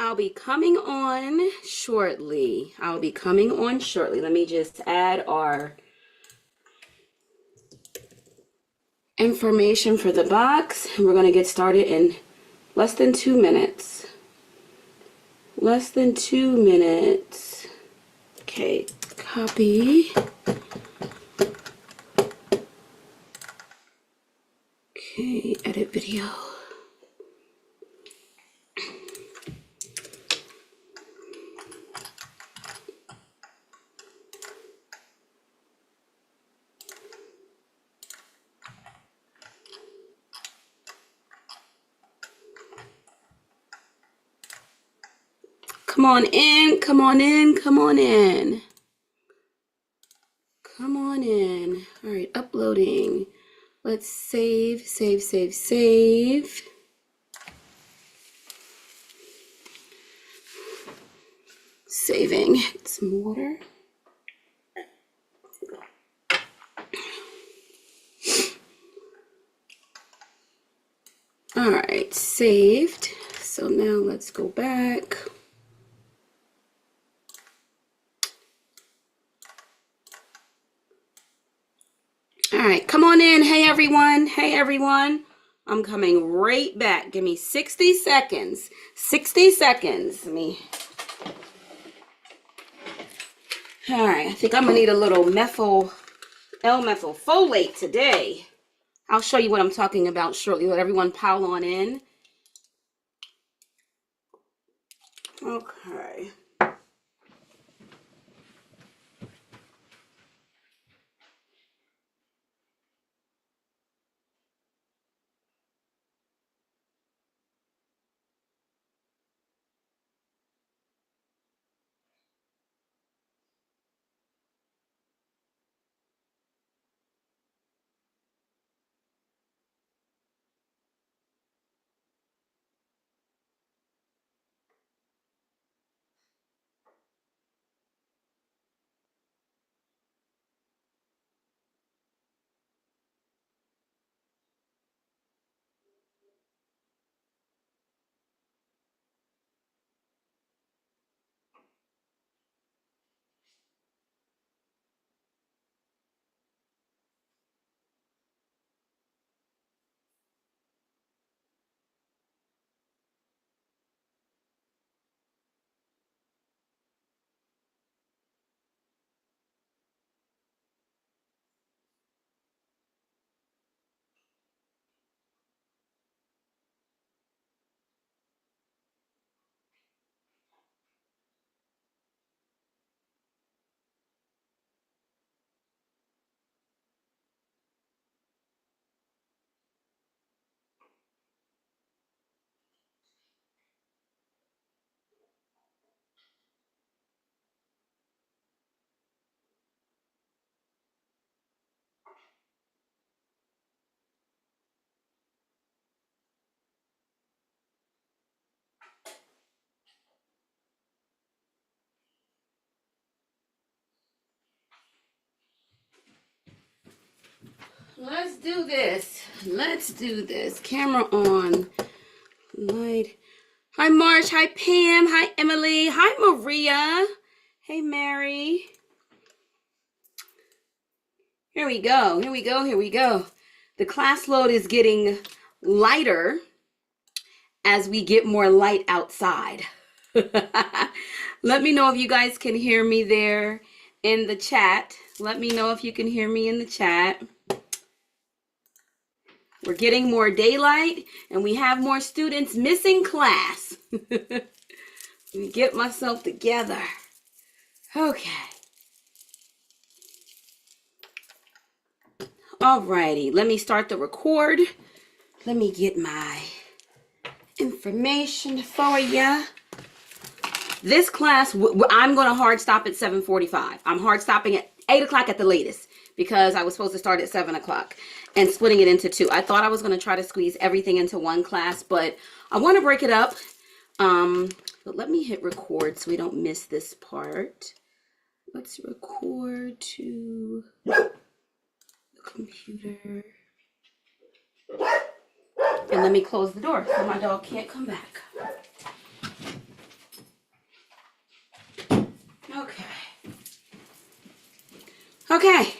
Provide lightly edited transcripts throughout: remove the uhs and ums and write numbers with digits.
I'll be coming on shortly. Let me just add our information for the box. And we're going to get started in less than 2 minutes. Less than 2 minutes. Okay, copy. Okay, edit video. Come on in, come on in, come on in. Come on in. All right, uploading. Let's save. Saving. Some water. All right, saved. So now let's go back. All right, come on in. Hey, everyone. Hey, everyone. I'm coming right back. Give me 60 seconds. 60 seconds. All right, I think I'm going to need a little L-methylfolate today. I'll show you what I'm talking about shortly. Let everyone pile on in. Okay. Let's do this. Let's do this. Camera on. Light. Hi, Marsh. Hi, Pam. Hi, Emily. Hi, Maria. Hey, Mary. Here we go. Here we go. Here we go. The class load is getting lighter as we get more light outside. Let me know if you guys can hear me there in the chat. Let me know if you can hear me in the chat. We're getting more daylight and we have more students missing class. Let me get myself together. Okay. Alrighty, let me start the record. Let me get my information for you. This class, I'm going to hard stop at 7:45. I'm hard stopping at 8 o'clock at the latest because I was supposed to start at 7 o'clock and splitting it into 2. I thought I was going to try to squeeze everything into one class, but I want to break it up. But let me hit record so we don't miss this part. Let's record to the computer. And let me close the door so my dog can't come back. Okay,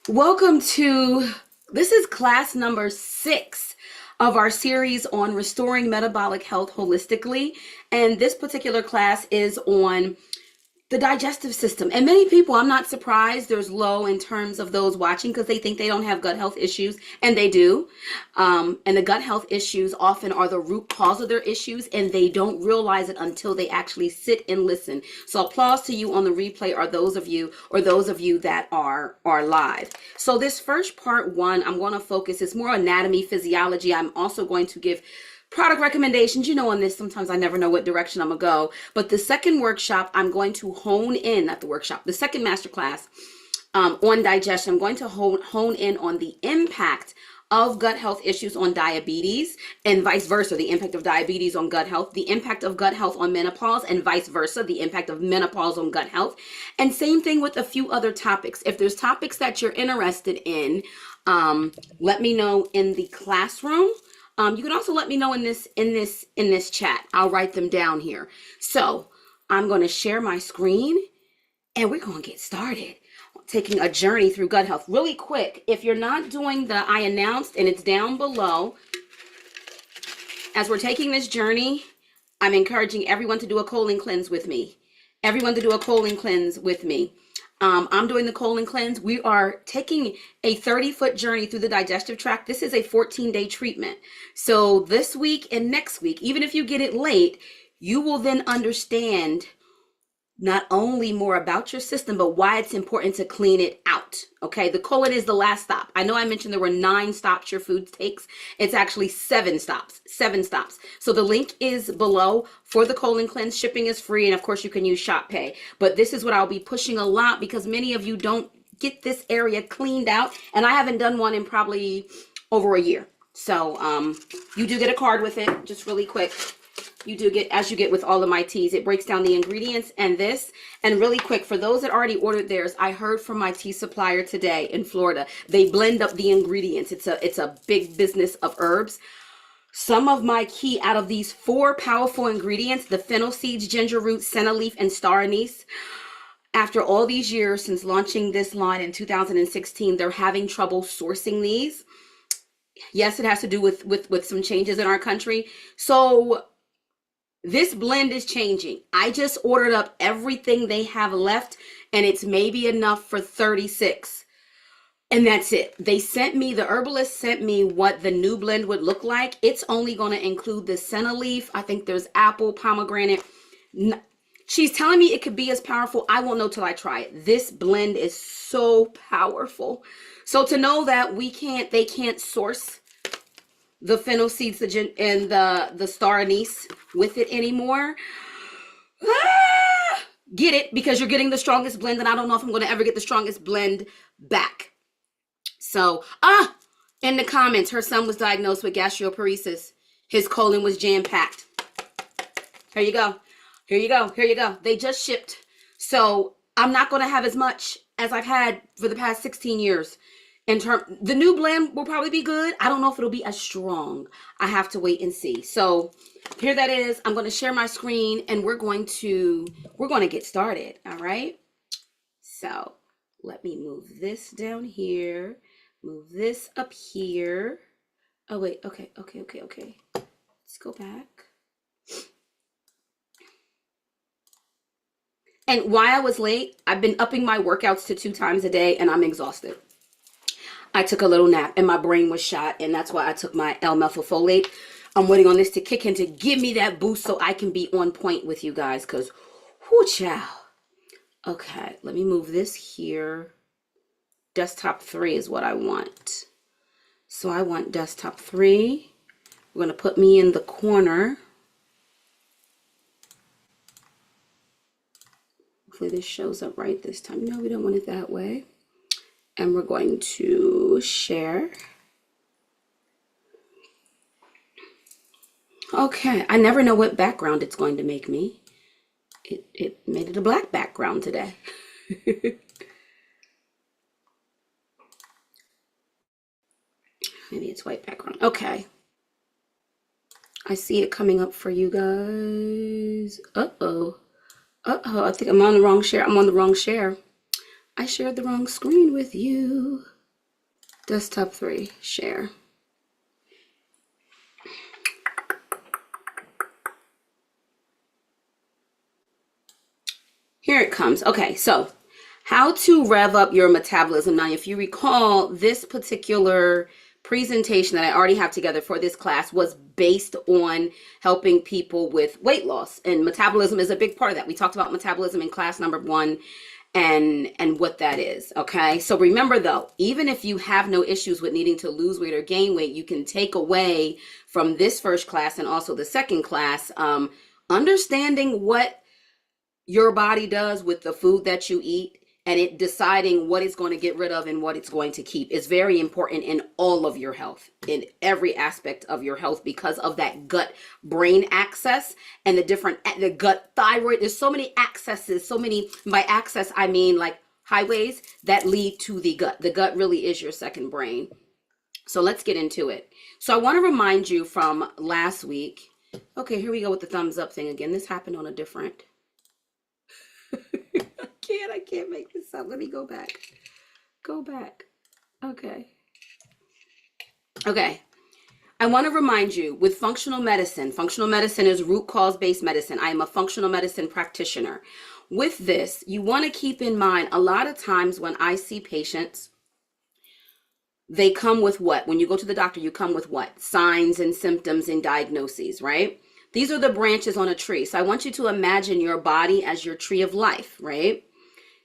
welcome to, this is class number 6 of our series on restoring metabolic health holistically. And this particular class is on the digestive system. And many people, I'm not surprised there's low in terms of those watching because they think they don't have gut health issues, and they do. And the gut health issues often are the root cause of their issues, and they don't realize it until they actually sit and listen. So applause to you on the replay, or those of you that are live. So this first part 1, I'm going to focus, it's more anatomy, physiology. I'm also going to give product recommendations. You know, on this, sometimes I never know what direction I'm gonna go. But the second workshop, I'm going to hone in, not the workshop, the second masterclass on digestion. I'm going to hone in on the impact of gut health issues on diabetes, and vice versa, the impact of diabetes on gut health, the impact of gut health on menopause, and vice versa, the impact of menopause on gut health. And same thing with a few other topics. If there's topics that you're interested in, let me know in the classroom. You can also let me know in this chat. I'll write them down here. So I'm going to share my screen and we're going to get started taking a journey through gut health really quick. If you're not doing the I announced, and it's down below, as we're taking this journey, I'm encouraging everyone to do a colon cleanse with me. Everyone to do a colon cleanse with me. I'm doing the colon cleanse. We are taking a 30-foot journey through the digestive tract. This is a 14-day treatment. So this week and next week, even if you get it late, you will then understand not only more about your system, but why it's important to clean it out. Okay, the colon is the last stop. I know I mentioned there were 9 stops your food takes. It's actually 7 stops. 7 stops. So the link is below for the colon cleanse. Shipping is free, and of course you can use Shop Pay. But this is what I'll be pushing a lot because many of you don't get this area cleaned out, and I haven't done one in probably over a year. So you do get a card with it, just really quick. You do get, as you get with all of my teas, it breaks down the ingredients and this. And really quick, for those that already ordered theirs, I heard from my tea supplier today in Florida. They blend up the ingredients. It's a big business of herbs. Some of my key out of these 4 powerful ingredients, the fennel seeds, ginger root, senna leaf, and star anise, after all these years since launching this line in 2016, they're having trouble sourcing these. Yes, it has to do with some changes in our country. So this blend is changing. I just ordered up everything they have left, and it's maybe enough for 36. And that's it. They sent me, the herbalist sent me what the new blend would look like. It's only going to include the senna leaf. I think there's apple, pomegranate. She's telling me it could be as powerful. I won't know till I try it. This blend is so powerful. So to know that they can't source the fennel seeds and the star anise with it anymore. Get it, because you're getting the strongest blend, and I don't know if I'm going to ever get the strongest blend back. So, in the comments, her son was diagnosed with gastroparesis. His colon was jam-packed. Here you go. Here you go. Here you go. They just shipped. So I'm not going to have as much as I've had for the past 16 years. The new blend will probably be good. I don't know if it'll be as strong. I have to wait and see. So here that is. I'm going to share my screen, and we're going to get started. All right. So let me move this down here. Move this up here. Oh wait. Okay. Let's go back. And why I was late, I've been upping my workouts to 2 times a day, and I'm exhausted. I took a little nap and my brain was shot, and that's why I took my L-methylfolate. I'm waiting on this to kick in to give me that boost so I can be on point with you guys, because whoo chow. Okay, let me move this here. Desktop 3 is what I want. So I want desktop 3. We're going to put me in the corner. Hopefully this shows up right this time. No, we don't want it that way. And we're going to share. Okay, I never know what background it's going to make me. It made it a black background today. Maybe it's white background. Okay. I see it coming up for you guys. Uh-oh. I think I'm on the wrong share. I'm on the wrong share. I shared the wrong screen with you. Desktop 3, share. Here it comes. Okay, so how to rev up your metabolism. Now, if you recall, this particular presentation that I already have together for this class was based on helping people with weight loss, and metabolism is a big part of that. We talked about metabolism in class number 1 and what that is. Okay, so remember though, even if you have no issues with needing to lose weight or gain weight, you can take away from this first class and also the second class, understanding what your body does with the food that you eat, and it deciding what it's going to get rid of and what it's going to keep is very important in all of your health, in every aspect of your health, because of that gut brain access and the gut thyroid. There's so many accesses, so many, by access I mean like highways that lead to the gut. The gut really is your second brain. So let's get into it. So I want to remind you from last week. Okay, here we go with the thumbs up thing again. This happened on a different I can't make this up. Let me go back. Okay. I want to remind you with functional medicine is root cause based medicine. I am a functional medicine practitioner. With this, you want to keep in mind, a lot of times when I see patients, they come with what? When you go to the doctor, you come with what? Signs and symptoms and diagnoses, right? These are the branches on a tree. So I want you to imagine your body as your tree of life, right?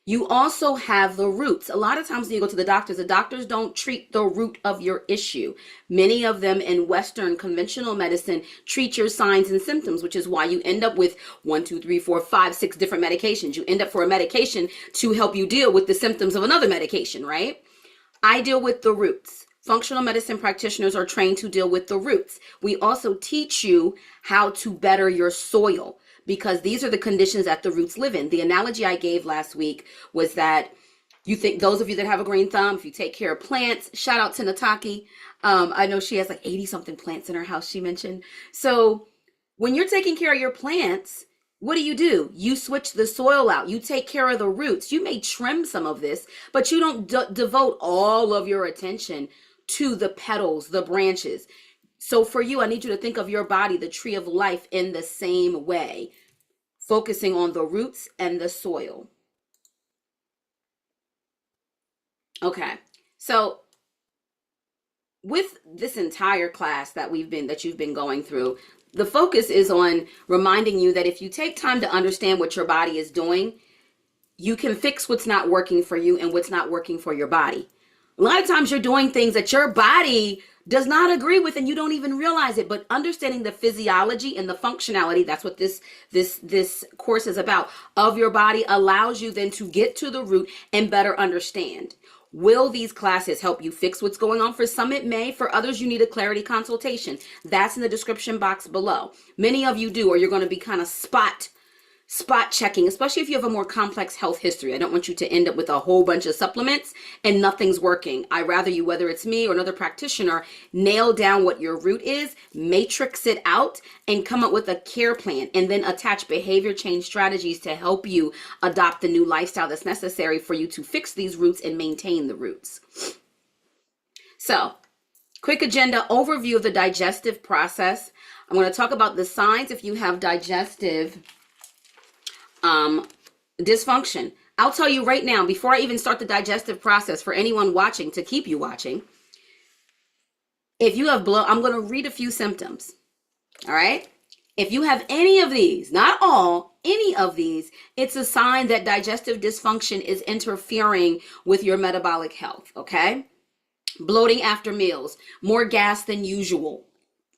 You also have the roots. A lot of times when you go to the doctors don't treat the root of your issue. Many of them in Western conventional medicine treat your signs and symptoms, which is why you end up with 1, 2, 3, 4, 5, 6 different medications. You end up for a medication to help you deal with the symptoms of another medication, right? I deal with the roots. Functional medicine practitioners are trained to deal with the roots. We also teach you how to better your soil, because these are the conditions that the roots live in. The analogy I gave last week was that you think, those of you that have a green thumb, if you take care of plants, shout out to Nataki. I know she has like 80 something plants in her house, she mentioned. So when you're taking care of your plants, what do? You switch the soil out. You take care of the roots. You may trim some of this, but you don't devote all of your attention to the petals, the branches. So for you, I need you to think of your body, the tree of life, in the same way, focusing on the roots and the soil. Okay, so with this entire class that you've been going through, the focus is on reminding you that if you take time to understand what your body is doing, you can fix what's not working for you and what's not working for your body. A lot of times you're doing things that your body does not agree with and you don't even realize it, but understanding the physiology and the functionality, that's what this course is about, of your body, allows you then to get to the root and better understand. Will these classes help you fix what's going on? For some it may, for others you need a clarity consultation. That's in the description box below. Many of you do, or you're going to be kind of spot checking, especially if you have a more complex health history. I don't want you to end up with a whole bunch of supplements and nothing's working. I rather you, whether it's me or another practitioner, nail down what your root is, matrix it out, and come up with a care plan, and then attach behavior change strategies to help you adopt the new lifestyle that's necessary for you to fix these roots and maintain the roots. So, quick agenda overview of the digestive process. I'm going to talk about the signs if you have digestive dysfunction. I'll tell you right now, before I even start the digestive process, for anyone watching, to keep you watching, if you have I'm going to read a few symptoms. All right. If you have any of these, not all, any of these, it's a sign that digestive dysfunction is interfering with your metabolic health. Okay. Bloating after meals, more gas than usual,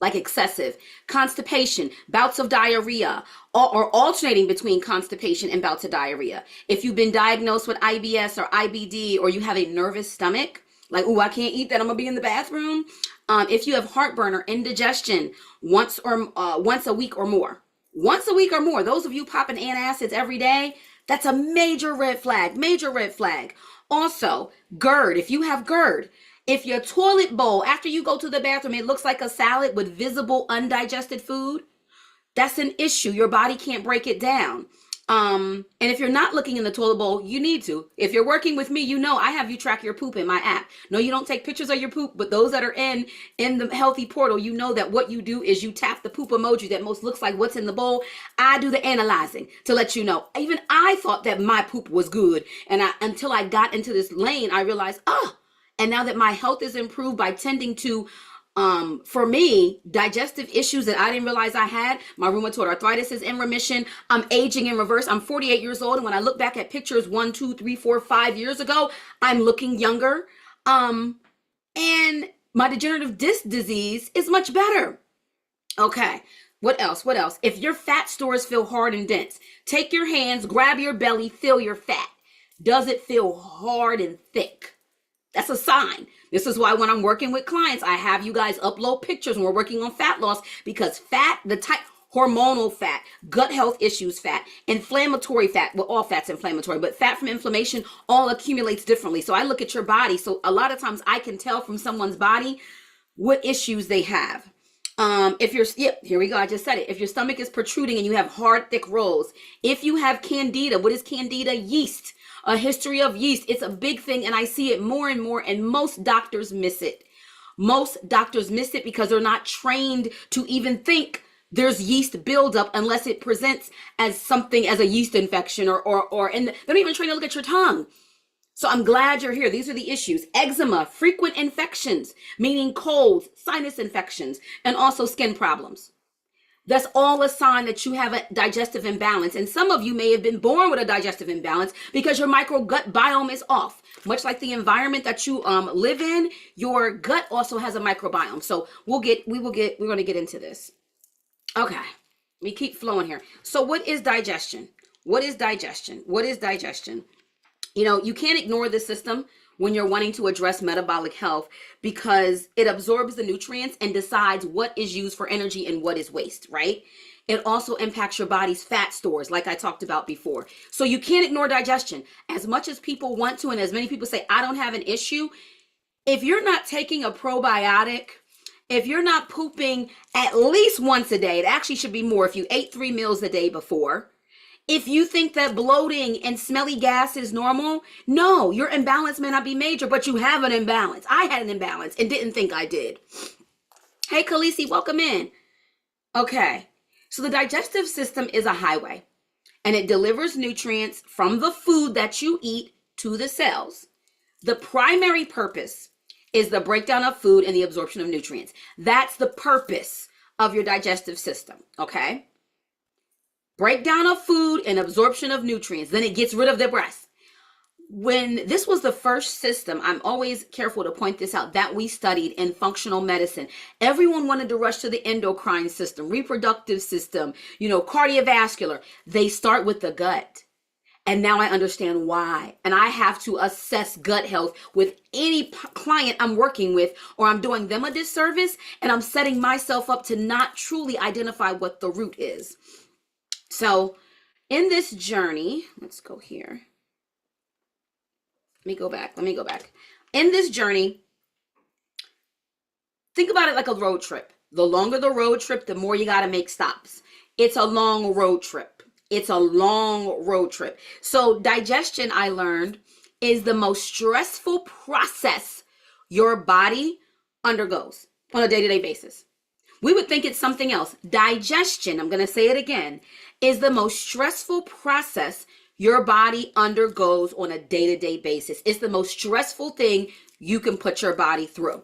like excessive, constipation, bouts of diarrhea, or alternating between constipation and bouts of diarrhea. If you've been diagnosed with IBS or IBD, or you have a nervous stomach, like, oh, I can't eat that, I'm gonna be in the bathroom. If you have heartburn or indigestion once a week or more, those of you popping antacids every day, that's a major red flag. Also, GERD, if you have GERD, if your toilet bowl, after you go to the bathroom, it looks like a salad with visible undigested food, that's an issue. Your body can't break it down. And if you're not looking in the toilet bowl, you need to. If you're working with me, you know I have you track your poop in my app. No, you don't take pictures of your poop, but those that are in the healthy portal, you know that what you do is you tap the poop emoji that most looks like what's in the bowl. I do the analyzing to let you know. Even I thought that my poop was good, and until I got into this lane, I realized, and now that my health is improved by tending to for me, digestive issues that I didn't realize I had. My rheumatoid arthritis is in remission. I'm aging in reverse. I'm 48 years old. And when I look back at pictures 1, 2, 3, 4, 5 years ago, I'm looking younger. And my degenerative disc disease is much better. Okay. What else? What else? If your fat stores feel hard and dense, take your hands, grab your belly, feel your fat. Does it feel hard and thick? That's a sign. This is why when I'm working with clients, I have you guys upload pictures when we're working on fat loss, because fat, the type, hormonal fat, gut health issues fat, inflammatory fat, well, all fat's inflammatory, but fat from inflammation all accumulates differently. So I look at your body. So a lot of times I can tell from someone's body what issues they have. If you're, here we go. I just said it. If your stomach is protruding and you have hard, thick rolls, if you have candida, what is candida? Yeast. A history of yeast. It's a big thing, and I see it more and more, and most doctors miss it. Most doctors miss it because they're not trained to even think there's yeast buildup unless it presents as something as a yeast infection and they're not even trained to look at your tongue. So I'm glad you're here. These are the issues. Eczema, frequent infections, meaning colds, sinus infections, and also skin problems. That's all a sign that you have a digestive imbalance. And some of you may have been born with a digestive imbalance because your microgut biome is off. Much like the environment that you live in, your gut also has a microbiome. So we're going to get into this. Okay. We keep flowing here. So what is digestion? What is digestion? What is digestion? You know, you can't ignore the system when you're wanting to address metabolic health, because it absorbs the nutrients and decides what is used for energy and what is waste, right? It also impacts your body's fat stores, like I talked about before. So you can't ignore digestion. As much as people want to, and as many people say, I don't have an issue, if you're not taking a probiotic, if you're not pooping at least once a day, it actually should be more if you ate 3 meals a day before. If you think that bloating and smelly gas is normal, no, your imbalance may not be major, but you have an imbalance. I had an imbalance and didn't think I did. Hey, Khaleesi, welcome in. Okay, so the digestive system is a highway, and it delivers nutrients from the food that you eat to the cells. The primary purpose is the breakdown of food and the absorption of nutrients. That's the purpose of your digestive system, okay? Breakdown of food and absorption of nutrients. Then it gets rid of the rest. When this was the first system, I'm always careful to point this out, that we studied in functional medicine. Everyone wanted to rush to the endocrine system, reproductive system, cardiovascular. They start with the gut. And now I understand why. And I have to assess gut health with any client I'm working with, or I'm doing them a disservice, and I'm setting myself up to not truly identify what the root is. So in this journey, let's go here. Let me go back. In this journey, think about it like a road trip. The longer the road trip, the more you got to make stops. It's a long road trip. So digestion, I learned, is the most stressful process your body undergoes on a day-to-day basis. We would think it's something else. Digestion, I'm going to say it again, is the most stressful process your body undergoes on a day-to-day basis. It's the most stressful thing you can put your body through.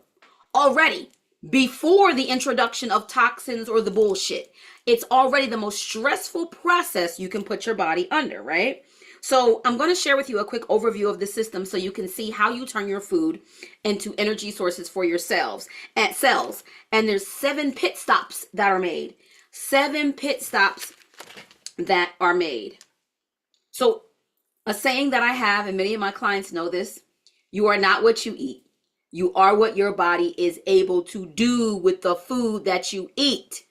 Already, before the introduction of toxins or the bullshit, it's already the most stressful process you can put your body under, right? So I'm going to share with you a quick overview of the system so you can see how you turn your food into energy sources for your cells. And there's 7 pit stops that are made. 7 pit stops that are made. So a saying that I have, and many of my clients know this, you are not what you eat. You are what your body is able to do with the food that you eat.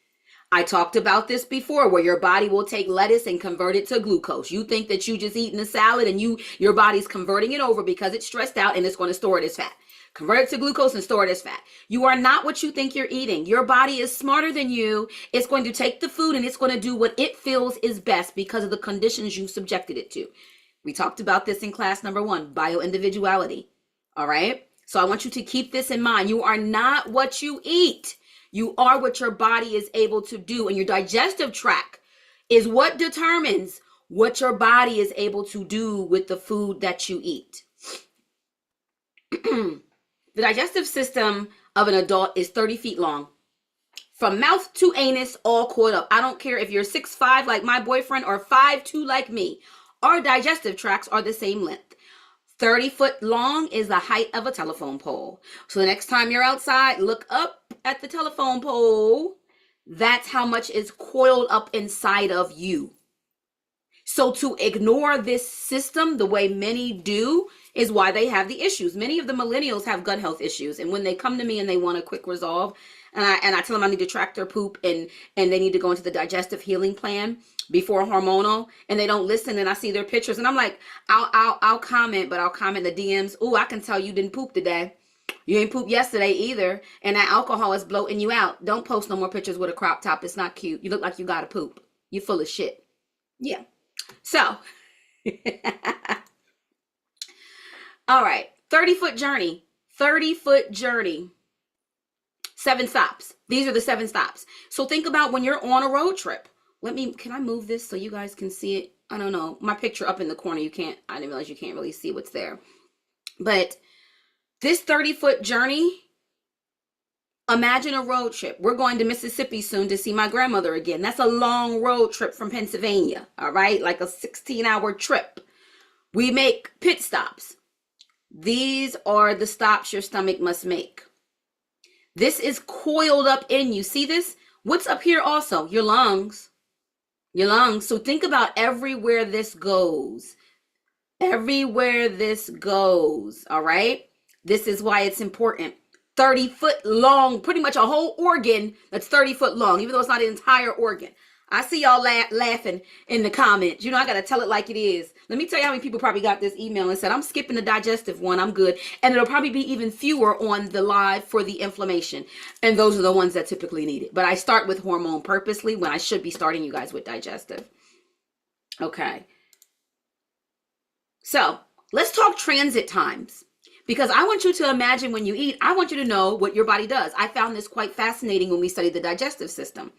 I talked about this before, where your body will take lettuce and convert it to glucose. You think that you just eating a salad and your body's converting it over because it's stressed out and it's going to store it as fat. convert it to glucose and store it as fat. You are not what you think you're eating. Your body is smarter than you. It's going to take the food and it's going to do what it feels is best because of the conditions you subjected it to. We talked about this in class number 1, bioindividuality. All right. So I want you to keep this in mind. You are not what you eat. You are what your body is able to do. And your digestive tract is what determines what your body is able to do with the food that you eat. The digestive system of an adult is 30 feet long. From mouth to anus, all coiled up. I don't care if you're 6'5" like my boyfriend or 5'2" like me. Our digestive tracts are the same length. 30 foot long is the height of a telephone pole. So the next time you're outside, look up at the telephone pole. That's how much is coiled up inside of you. So to ignore this system the way many do is why they have the issues. Many of the millennials have gut health issues. And when they come to me and they want a quick resolve, and I tell them I need to track their poop and they need to go into the digestive healing plan before hormonal, and they don't listen, and I see their pictures and I'm like, I'll comment, but I'll comment the DMs. Oh, I can tell you didn't poop today. You ain't pooped yesterday either. And that alcohol is bloating you out. Don't post no more pictures with a crop top. It's not cute. You look like you got to poop. You full of shit. Yeah. So, all right, 30-foot journey, 30-foot journey, 7 stops. These are the 7 stops. So think about when you're on a road trip. Can I move this so you guys can see it? I don't know. My picture up in the corner, I didn't realize you can't really see what's there. But this 30-foot journey, imagine a road trip. We're going to Mississippi soon to see my grandmother again. That's a long road trip from Pennsylvania, all right? Like a 16-hour trip. We make pit stops. These are the stops your stomach must make. This is coiled up in you. See this? What's up here also? Your lungs. Your lungs. So think about everywhere this goes. Everywhere this goes, all right? This is why it's important. 30-foot long, pretty much a whole organ that's 30 foot long, even though it's not an entire organ. I see y'all laughing in the comments. You know, I got to tell it like it is. Let me tell you how many people probably got this email and said, I'm skipping the digestive one. I'm good. And it'll probably be even fewer on the live for the inflammation. And those are the ones that typically need it. But I start with hormone purposely when I should be starting you guys with digestive. Okay. So let's talk transit times. Because I want you to imagine when you eat, I want you to know what your body does. I found this quite fascinating when we studied the digestive system.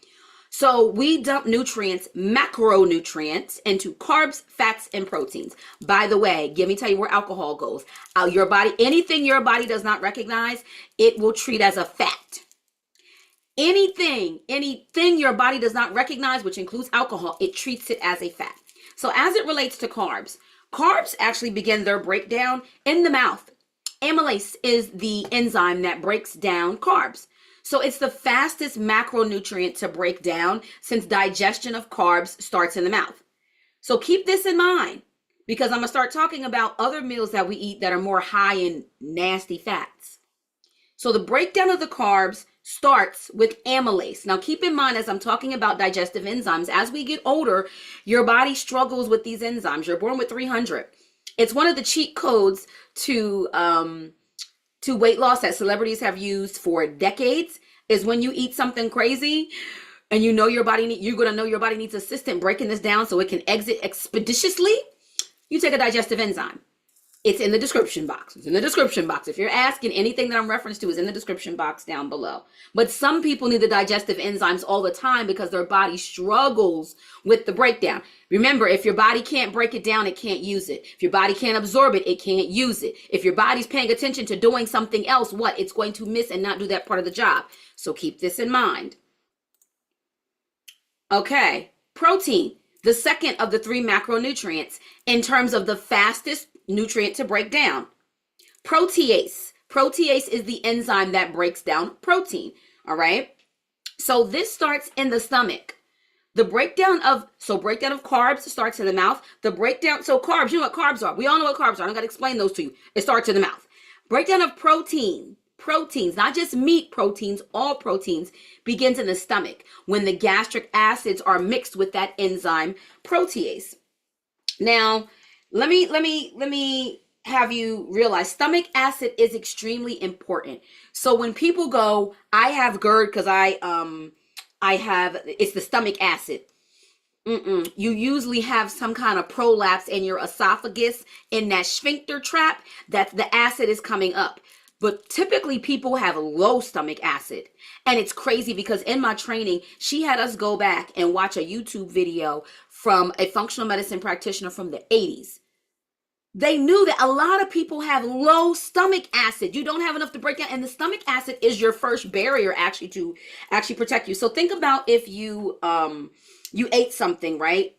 So we dump nutrients, macronutrients, into carbs, fats, and proteins. By the way, let me tell you where alcohol goes. Your body, anything your body does not recognize, it will treat as a fat. Anything your body does not recognize, which includes alcohol, it treats it as a fat. So as it relates to carbs actually begin their breakdown in the mouth. Amylase is the enzyme that breaks down carbs. So it's the fastest macronutrient to break down since digestion of carbs starts in the mouth. So keep this in mind because I'm going to start talking about other meals that we eat that are more high in nasty fats. So the breakdown of the carbs starts with amylase. Now keep in mind as I'm talking about digestive enzymes, as we get older, your body struggles with these enzymes. You're born with 300. It's one of the cheat codes to weight loss that celebrities have used for decades is when you eat something crazy and you know you're going to know your body needs assistance breaking this down so it can exit expeditiously, you take a digestive enzyme. It's in the description box. It's in the description box. If you're asking, anything that I'm referenced to is in the description box down below. But some people need the digestive enzymes all the time because their body struggles with the breakdown. Remember, if your body can't break it down, it can't use it. If your body can't absorb it, it can't use it. If your body's paying attention to doing something else, it's going to miss and not do that part of the job. So keep this in mind. Okay, protein, the second of the 3 macronutrients in terms of the fastest nutrient to break down. Protease. Protease is the enzyme that breaks down protein. All right. So this starts in the stomach. The breakdown of carbs starts in the mouth. So carbs, you know what carbs are. We all know what carbs are. I don't got to explain those to you. It starts in the mouth. Breakdown of proteins, not just meat proteins, all proteins begins in the stomach when the gastric acids are mixed with that enzyme protease. Now, let me have you realized stomach acid is extremely important. So when people go, I have GERD because I have, it's the stomach acid. You usually have some kind of prolapse in your esophagus, in that sphincter trap, that the acid is coming up. But typically people have low stomach acid. And it's crazy because in my training, she had us go back and watch a YouTube video from a functional medicine practitioner from the 80s. They knew that a lot of people have low stomach acid. You don't have enough to break down. And the stomach acid is your first barrier actually to actually protect you. So think about if you ate something, right?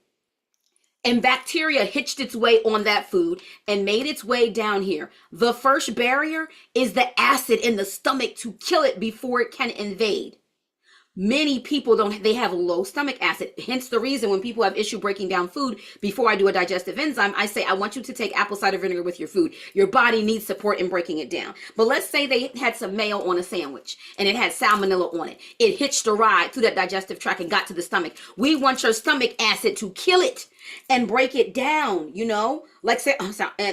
And bacteria hitched its way on that food and made its way down here. The first barrier is the acid in the stomach to kill it before it can invade. Many people they have low stomach acid. Hence the reason when people have issue breaking down food, before I do a digestive enzyme, I say, I want you to take apple cider vinegar with your food. Your body needs support in breaking it down. But let's say they had some mayo on a sandwich and it had salmonella on it. It hitched a ride through that digestive tract and got to the stomach. We want your stomach acid to kill it and break it down, you know, like say,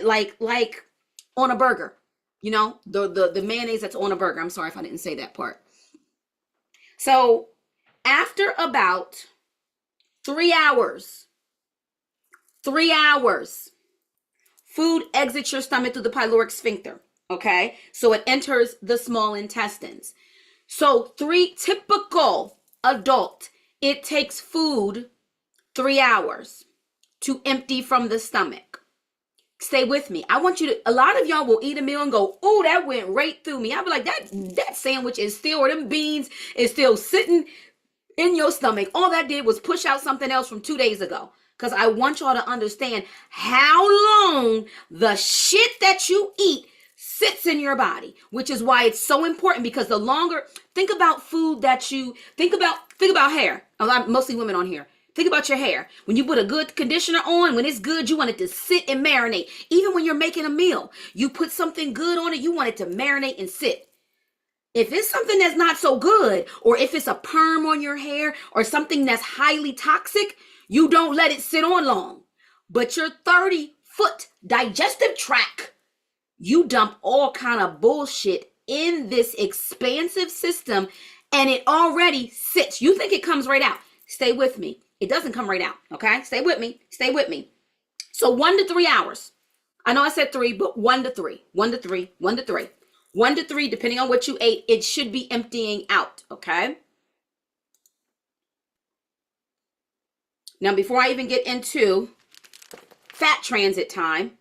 like on a burger, you know, the mayonnaise that's on a burger. I'm sorry if I didn't say that part. So after about 3 hours, food exits your stomach through the pyloric sphincter. Okay. So it enters the small intestines. So typical adult, it takes food 3 hours to empty from the stomach. Stay with me. I want you to, a lot of y'all will eat a meal and go, oh, that went right through me. I'll be like, that sandwich is still, or them beans is still sitting in your stomach. All that did was push out something else from 2 days ago. Because I want y'all to understand how long the shit that you eat sits in your body, which is why it's so important. Because the longer, think about food that you, think about hair. Mostly women on here. Think about your hair. When you put a good conditioner on, when it's good, you want it to sit and marinate. Even when you're making a meal, you put something good on it, you want it to marinate and sit. If it's something that's not so good, or if it's a perm on your hair, or something that's highly toxic, you don't let it sit on long. But your 30-foot digestive tract, you dump all kind of bullshit in this expansive system, and it already sits. You think it comes right out. Stay with me. It doesn't come right out, okay? Stay with me. Stay with me. So 1 to 3 hours. I know I said 3, but 1 to 3. 1 to 3. 1 to 3. 1 to 3, depending on what you ate, it should be emptying out, okay? Now, before I even get into fat transit time,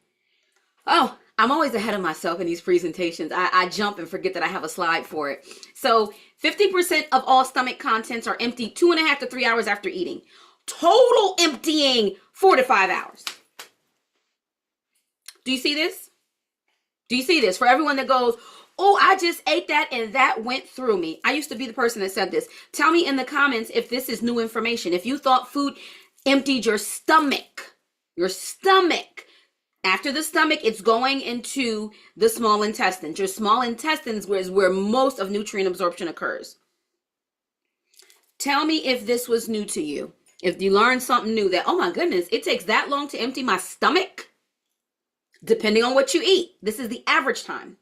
oh, I'm always ahead of myself in these presentations. I jump and forget that I have a slide for it. So 50% of all stomach contents are empty 2.5 to 3 hours after eating. Total emptying 4 to 5 hours. Do you see this? Do you see this? For everyone that goes, oh, I just ate that and that went through me. I used to be the person that said this. Tell me in the comments if this is new information. If you thought food emptied your stomach. After the stomach, it's going into the small intestines. Your small intestines is where most of nutrient absorption occurs. Tell me if this was new to you. If you learned something new that, oh my goodness, it takes that long to empty my stomach, depending on what you eat. This is the average time.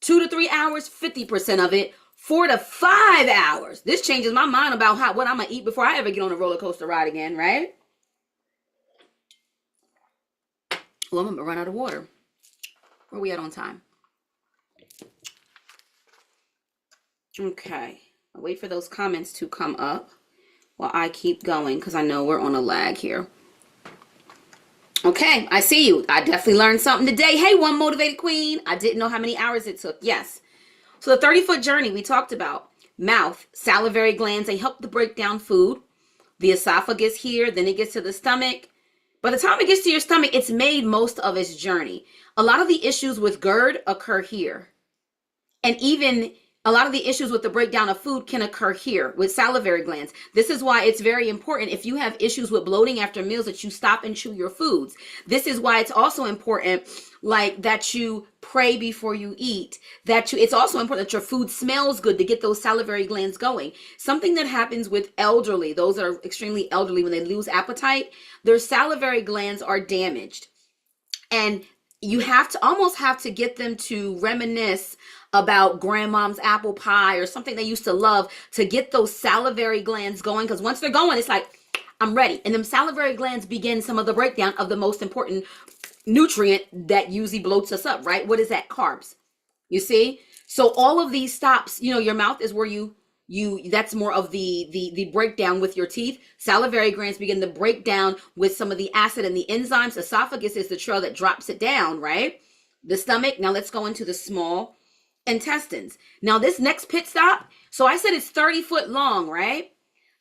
2 to 3 hours, 50% of it. 4 to 5 hours. This changes my mind about what I'm going to eat before I ever get on a roller coaster ride again, right? Well, I'm going to run out of water. Where are we at on time? Okay. I'll wait for those comments to come up while I keep going because I know we're on a lag here. Okay, I see you. I definitely learned something today. Hey, one motivated queen. I didn't know how many hours it took. Yes. So the 30-foot journey we talked about. Mouth, salivary glands, they help to break down food. The esophagus here, then it gets to the stomach. By the time it gets to your stomach, it's made most of its journey. A lot of the issues with GERD occur here. And even a lot of the issues with the breakdown of food can occur here with salivary glands. This is why it's very important if you have issues with bloating after meals that you stop and chew your foods. This is why it's also important like that you pray before you eat. It's also important that your food smells good to get those salivary glands going. Something that happens with elderly, those that are extremely elderly, when they lose appetite, their salivary glands are damaged. And you have to almost have to get them to reminisce about grandmom's apple pie or something they used to love to get those salivary glands going. Because once they're going, it's like, I'm ready. And them salivary glands begin some of the breakdown of the most important nutrient that usually bloats us up, right? What is that? Carbs. You see? So all of these stops, you know, your mouth is where you that's more of the breakdown with your teeth. Salivary glands begin to break down with some of the acid and the enzymes. Esophagus is the trail that drops it down, right? The stomach. Now let's go into the small intestines. Now this next pit stop, so I said it's 30 foot long, right?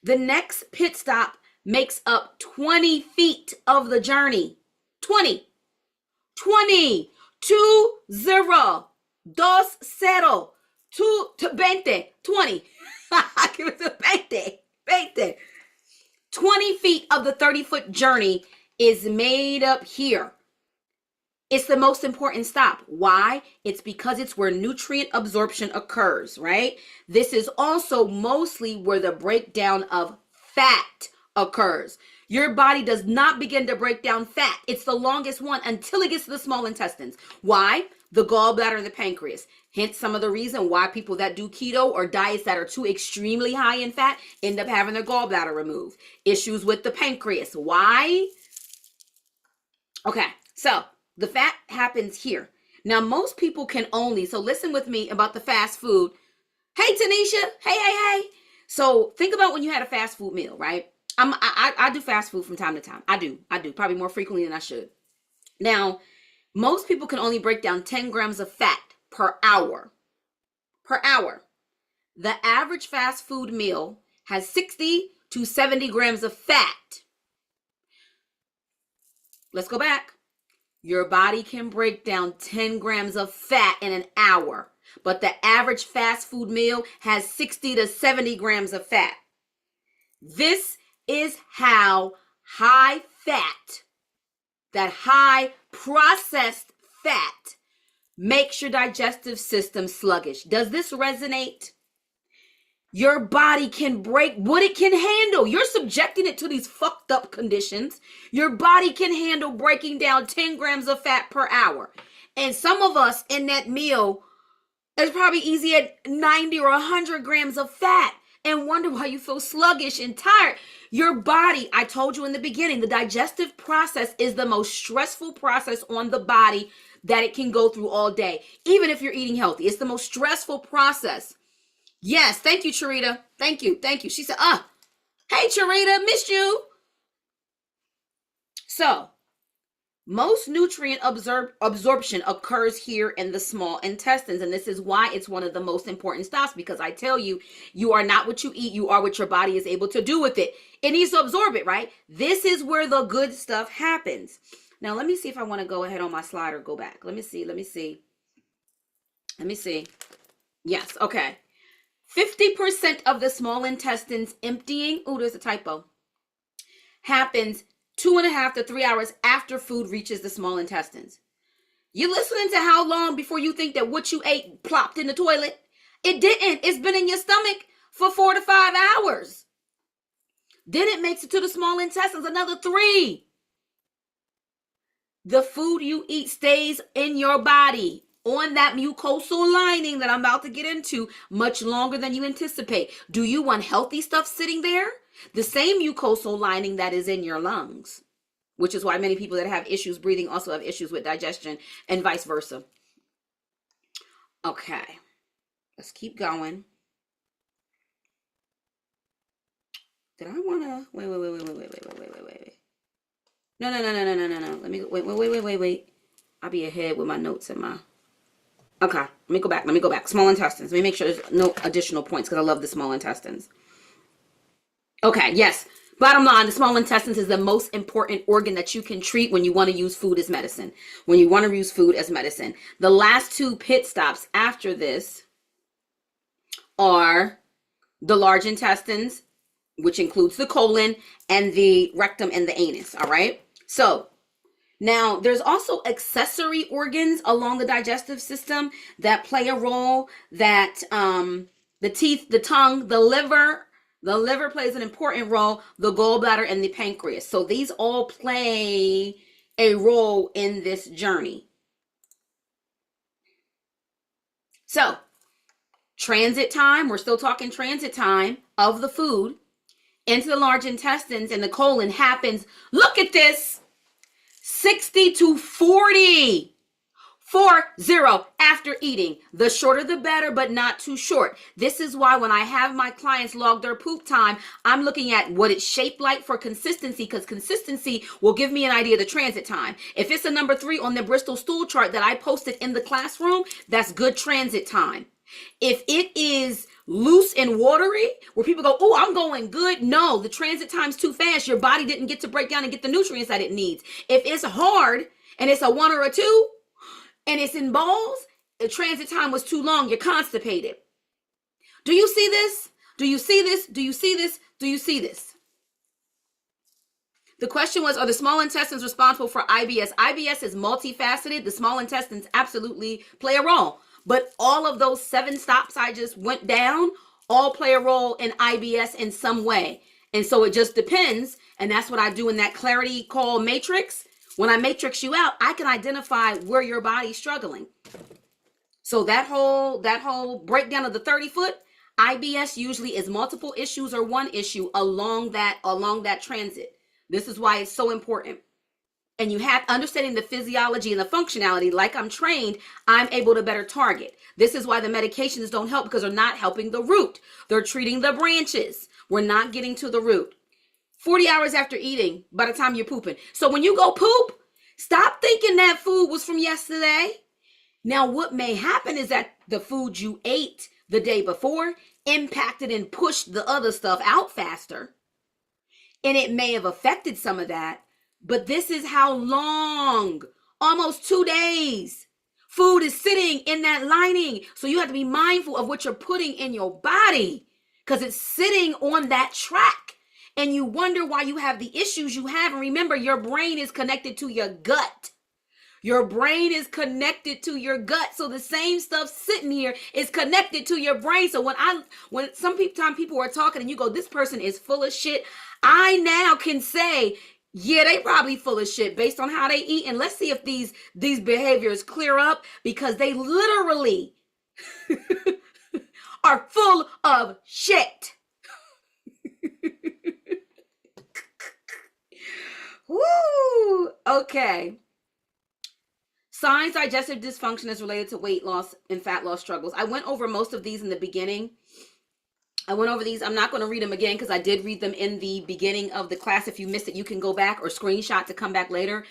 The next pit stop makes up 20 feet of the journey. 20, 20, 20, dos, cero, 20, 20. Give it to 20. 20 feet of the 30-foot journey is made up here. It's the most important stop. Why? It's because it's where nutrient absorption occurs, right? This is also mostly where the breakdown of fat occurs. Your body does not begin to break down fat. It's the longest one until it gets to the small intestines. Why? The gallbladder and the pancreas. Hence some of the reason why people that do keto or diets that are too extremely high in fat end up having their gallbladder removed. Issues with the pancreas. Why? Okay, so the fat happens here. Now, most people can only, so listen with me about the fast food. Hey, Tanisha. Hey. So think about when you had a fast food meal, right? I do fast food from time to time. I do. Probably more frequently than I should. Now, most people can only break down 10 grams of fat per hour. The average fast food meal has 60 to 70 grams of fat. Let's go back. Your body can break down 10 grams of fat in an hour, but the average fast food meal has 60 to 70 grams of fat. This is how high fat, that high processed fat, makes your digestive system sluggish. Does this resonate? Your body can break what it can handle. You're subjecting it to these fucked up conditions. Your body can handle breaking down 10 grams of fat per hour. And some of us in that meal is probably easy at 90 or 100 grams of fat and wonder why you feel sluggish and tired. Your body, I told you in the beginning, the digestive process is the most stressful process on the body that it can go through all day, even if you're eating healthy. It's the most stressful process. Yes, thank you, Charita. Thank you. She said, hey, Charita, missed you. So, most nutrient absorption occurs here in the small intestines, and this is why it's one of the most important stops, because I tell you, you are not what you eat, you are what your body is able to do with it. It needs to absorb it, right? This is where the good stuff happens. Now, let me see if I want to go ahead on my slide or go back. Let me see. Yes, okay. 50% of the small intestines emptying, there's a typo, happens 2.5 to 3 hours after food reaches the small intestines. You listening to how long before you think that what you ate plopped in the toilet? It didn't. It's been in your stomach for 4 to 5 hours. Then it makes it to the small intestines, another 3. The food you eat stays in your body on that mucosal lining that I'm about to get into much longer than you anticipate. Do you want healthy stuff sitting there? The same mucosal lining that is in your lungs, which is why many people that have issues breathing also have issues with digestion and vice versa. Okay, let's keep going. Did I want to, wait. No. Let me, wait. I'll be ahead with my notes and my, okay, let me go back. Small intestines. Let me make sure there's no additional points because I love the small intestines. Okay, yes. Bottom line, the small intestines is the most important organ that you can treat when you want to use food as medicine. The last 2 pit stops after this are the large intestines, which includes the colon and the rectum and the anus, all right? So now there's also accessory organs along the digestive system that play a role, that the teeth, the tongue, the liver plays an important role, the gallbladder and the pancreas. So these all play a role in this journey. So transit time, we're still talking transit time of the food into the large intestines and the colon happens, look at this, 60 to 40. 40 after eating. The shorter the better, but not too short. This is why when I have my clients log their poop time, I'm looking at what it's shaped like for consistency, because consistency will give me an idea of the transit time. If it's a number 3 on the Bristol stool chart that I posted in the classroom, that's good transit time. If it is loose and watery, where people go, oh, I'm going good. No, the transit time's too fast. Your body didn't get to break down and get the nutrients that it needs. If it's hard and it's a 1 or a 2, and it's in balls, the transit time was too long. You're constipated. Do you see this? Do you see this? Do you see this? Do you see this? The question was, are the small intestines responsible for IBS? IBS is multifaceted. The small intestines absolutely play a role. But all of those 7 stops I just went down all play a role in IBS in some way. And so it just depends. And that's what I do in that clarity call matrix. When I matrix you out, I can identify where your body's struggling. So that whole breakdown of the 30-foot, IBS usually is multiple issues or one issue along that transit. This is why it's so important. And you have understanding the physiology and the functionality, like I'm trained, I'm able to better target. This is why the medications don't help, because they're not helping the root. They're treating the branches. We're not getting to the root. 40 hours after eating, by the time you're pooping. So when you go poop, stop thinking that food was from yesterday. Now, what may happen is that the food you ate the day before impacted and pushed the other stuff out faster. And it may have affected some of that. But this is how long, almost 2 days, food is sitting in that lining. So you have to be mindful of what you're putting in your body, because it's sitting on that track. And you wonder why you have the issues you have. And remember, your brain is connected to your gut. Your brain is connected to your gut. So the same stuff sitting here is connected to your brain. So when some people are talking and you go, this person is full of shit, I now can say, yeah, they probably full of shit based on how they eat. And let's see if these behaviors clear up, because they literally are full of shit. Woo! Okay. Signs digestive dysfunction is related to weight loss and fat loss struggles. I went over most of these in the beginning. I'm not going to read them again, because I did read them in the beginning of the class. If you missed it, you can go back or screenshot to come back later.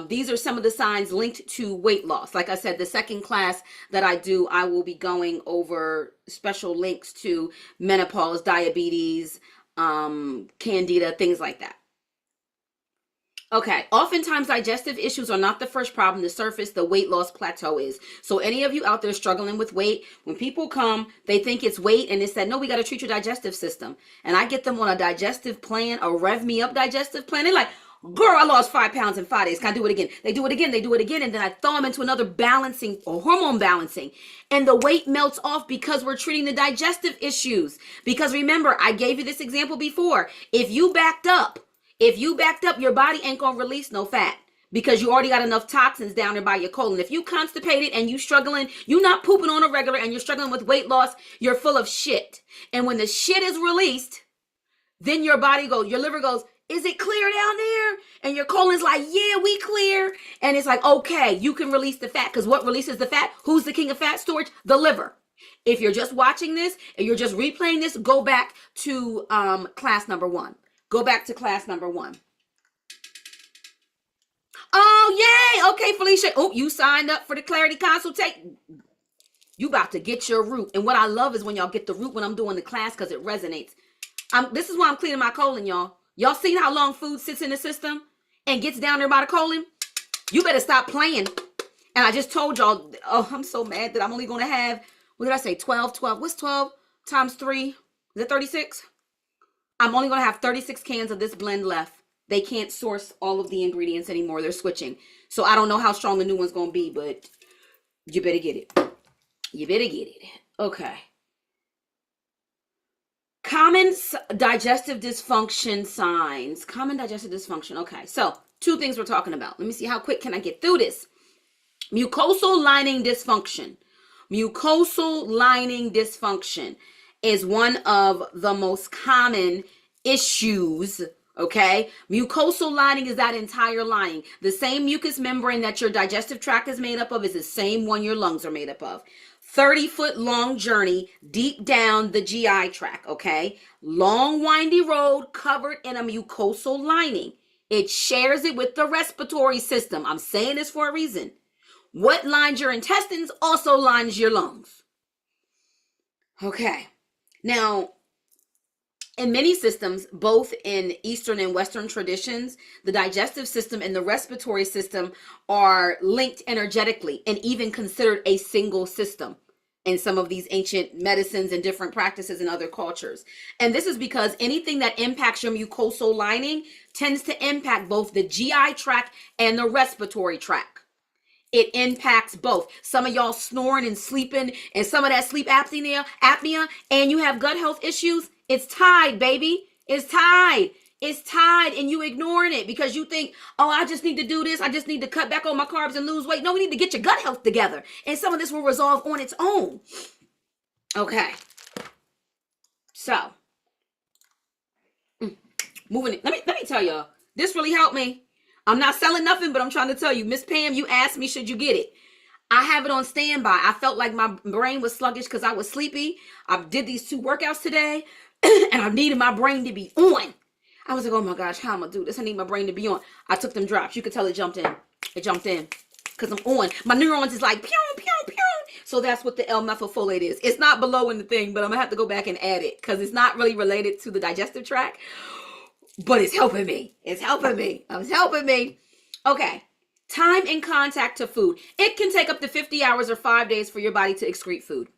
These are some of the signs linked to weight loss. Like I said, the second class that I do, I will be going over special links to menopause, diabetes, candida, things like that. Okay, oftentimes digestive issues are not the first problem to surface. The weight loss plateau is. So any of you out there struggling with weight, when people come, they think it's weight, and they said, no, we got to treat your digestive system. And I get them on a digestive plan, a Rev Me Up digestive plan. They're like, girl, I lost 5 pounds in 5 days. Can I do it again? They do it again. They do it again. And then I throw them into another balancing or hormone balancing. And the weight melts off because we're treating the digestive issues. Because remember, I gave you this example before. If you backed up, your body ain't going to release no fat, because you already got enough toxins down there by your colon. If you constipated and you struggling, you not pooping on a regular, and you're struggling with weight loss, you're full of shit. And when the shit is released, then your liver goes, is it clear down there? And your colon's like, yeah, we clear. And it's like, okay, you can release the fat, because what releases the fat? Who's the king of fat storage? The liver. If you're just watching this and you're just replaying this, go back to class number 1. Go back to class number 1. Oh, yay. Okay, Felicia. Oh, you signed up for the clarity consultation. You about to get your root. And what I love is when y'all get the root when I'm doing the class, because it resonates. This is why I'm cleaning my colon, y'all. Y'all seen how long food sits in the system and gets down there by the colon? You better stop playing. And I just told y'all, oh, I'm so mad that I'm only going to have, what did I say, 12? What's 12 times 3? Is it 36? I'm only going to have 36 cans of this blend left. They can't source all of the ingredients anymore. They're switching. So I don't know how strong the new one's going to be, but you better get it. You better get it. Okay. Common digestive dysfunction signs. Common digestive dysfunction. Okay. So 2 things we're talking about. Let me see how quick can I get through this. Mucosal lining dysfunction. Mucosal lining dysfunction is one of the most common issues. Okay, mucosal lining is that entire lining. The same mucous membrane that your digestive tract is made up of is the same one your lungs are made up of. 30-foot long journey deep down the GI tract, okay? Long, windy road covered in a mucosal lining. It shares it with the respiratory system. I'm saying this for a reason. What lines your intestines also lines your lungs. Okay. Now, in many systems, both in Eastern and Western traditions, the digestive system and the respiratory system are linked energetically and even considered a single system in some of these ancient medicines and different practices in other cultures. And this is because anything that impacts your mucosal lining tends to impact both the GI tract and the respiratory tract. It impacts both. Some of y'all snoring and sleeping and some of that sleep apnea, and you have gut health issues. It's tied, baby. It's tied. It's tied, and you ignoring it because you think, oh, I just need to do this. I just need to cut back on my carbs and lose weight. No, we need to get your gut health together. And some of this will resolve on its own. Okay. So, moving it. Let me tell y'all, this really helped me. I'm not selling nothing, but I'm trying to tell you, Miss Pam, you asked me, should you get it? I have it on standby. I felt like my brain was sluggish because I was sleepy. I did these 2 workouts today, and I needed my brain to be on. I was like, oh my gosh, how am I going to do this? I need my brain to be on. I took them drops. You could tell it jumped in. It jumped in because I'm on. My neurons is like, pew, pew, pew. So that's what the L-methylfolate is. It's not below in the thing, but I'm going to have to go back and add it because it's not really related to the digestive tract. But it's helping me. It's helping me. It's helping me. Okay. Time in contact to food. It can take up to 50 hours or 5 days for your body to excrete food.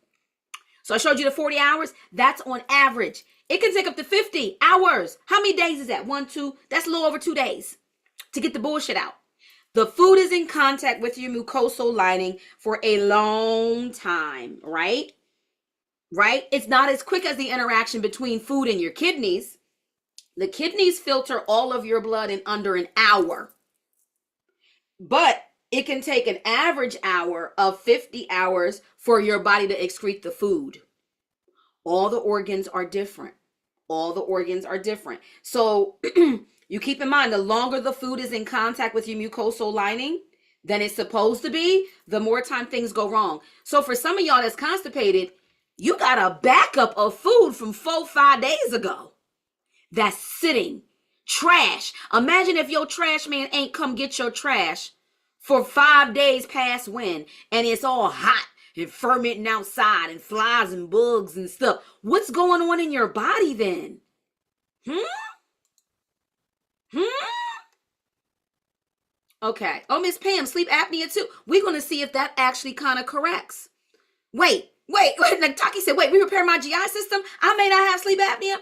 So I showed you the 40 hours. That's on average. It can take up to 50 hours. How many days is that? 1, 2. That's a little over 2 days to get the bullshit out. The food is in contact with your mucosal lining for a long time, right? Right? It's not as quick as the interaction between food and your kidneys. The kidneys filter all of your blood in under an hour. But it can take an average hour of 50 hours for your body to excrete the food. All the organs are different. All the organs are different. So you keep in mind, the longer the food is in contact with your mucosal lining than it's supposed to be, the more time things go wrong. So for some of y'all that's constipated, you got a backup of food from 4-5 days ago that's sitting. Trash. Imagine if your trash man ain't come get your trash for 5 days past when, and it's all hot and fermenting outside and flies and bugs and stuff. What's going on in your body then? Okay. Oh, Miss Pam, sleep apnea too. We're going to see if that actually kind of corrects. Wait. Like Taki said, wait, we repair my GI system? I may not have sleep apnea.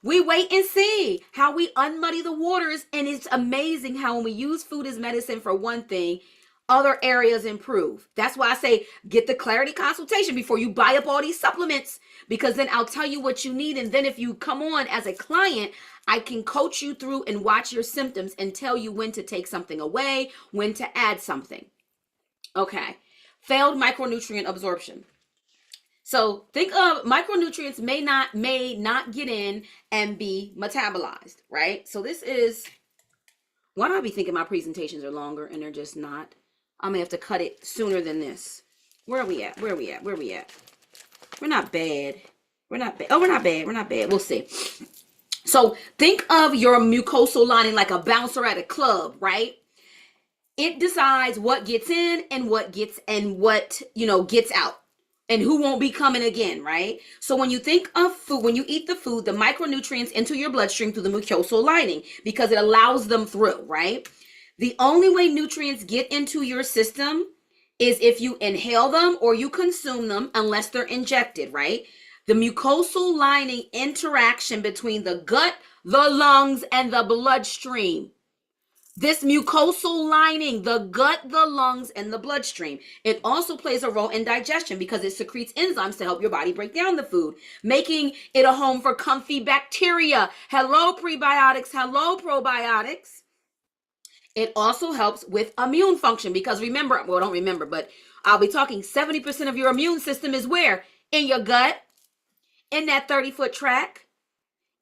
We wait and see how we unmuddy the waters. And it's amazing how when we use food as medicine for one thing, other areas improve. That's why I say get the clarity consultation before you buy up all these supplements, because then I'll tell you what you need. And then if you come on as a client, I can coach you through and watch your symptoms and tell you when to take something away, when to add something. Okay. Failed micronutrient absorption. So think of micronutrients may not get in and be metabolized, right? So this is, why do I be thinking my presentations are longer and they're just not? I'm gonna have to cut it sooner than this. Where are we at? We're not bad. We're not bad. We'll see. So think of your mucosal lining like a bouncer at a club, right? It decides what gets in and what gets out. And who won't be coming again, right? So when you think of food, when you eat the food, the micronutrients into your bloodstream through the mucosal lining, because it allows them through, right? The only way nutrients get into your system is if you inhale them or you consume them, unless they're injected, right? The mucosal lining interaction between the gut, the lungs, and the bloodstream. This mucosal lining, the gut, the lungs, and the bloodstream. It also plays a role in digestion because it secretes enzymes to help your body break down the food, making it a home for comfy bacteria. Hello, prebiotics. Hello, probiotics. It also helps with immune function because don't remember, but I'll be talking 70% of your immune system is where? In your gut, in that 30-foot tract.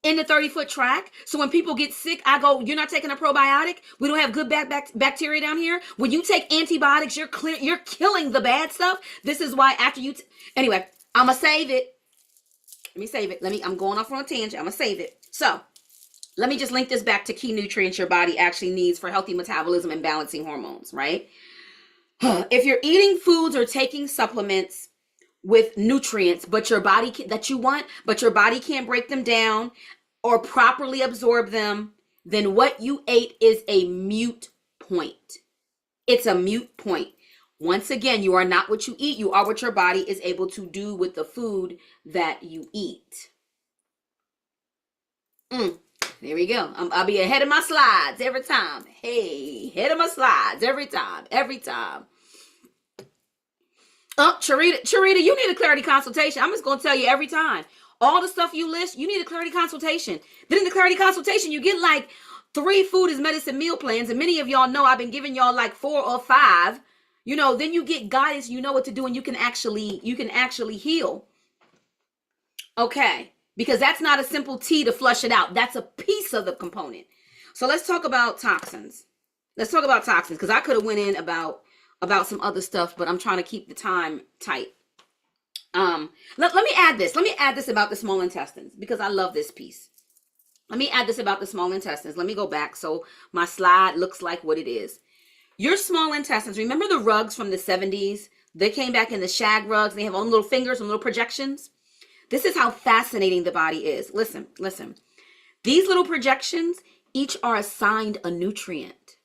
In the 30-foot tract. So when people get sick, I go, you're not taking a probiotic? We don't have good bacteria down here? When you take antibiotics, you're killing the bad stuff. This is why after you... Anyway, I'm going to save it. Let me save it. I'm going off on a tangent. I'm going to save it. So let me just link this back to key nutrients your body actually needs for healthy metabolism and balancing hormones, right? If you're eating foods or taking supplements with nutrients, but your body that you want, but your body can't break them down or properly absorb them, then what you ate is a moot point. It's a moot point. Once again, you are not what you eat. You are what your body is able to do with the food that you eat. There we go. I'll be ahead of my slides every time. Hey, ahead of my slides every time. Oh, Charita, you need a clarity consultation. I'm just going to tell you every time. All the stuff you list, you need a clarity consultation. Then in the clarity consultation, you get like 3 food is medicine meal plans. And many of y'all know I've been giving y'all like 4 or 5. You know, then you get guidance. You know what to do, and you can actually heal. Okay. Because that's not a simple tea to flush it out. That's a piece of the component. So let's talk about toxins. Because I could have went in about some other stuff, but I'm trying to keep the time tight. Let me add this. Let me add this about the small intestines, because I love this piece. Let me add this about the small intestines. Let me go back so my slide looks like what it is. Your small intestines, remember the rugs from the 70s? They came back in the shag rugs. They have own little fingers and little projections. This is how fascinating the body is. Listen. These little projections each are assigned a nutrient.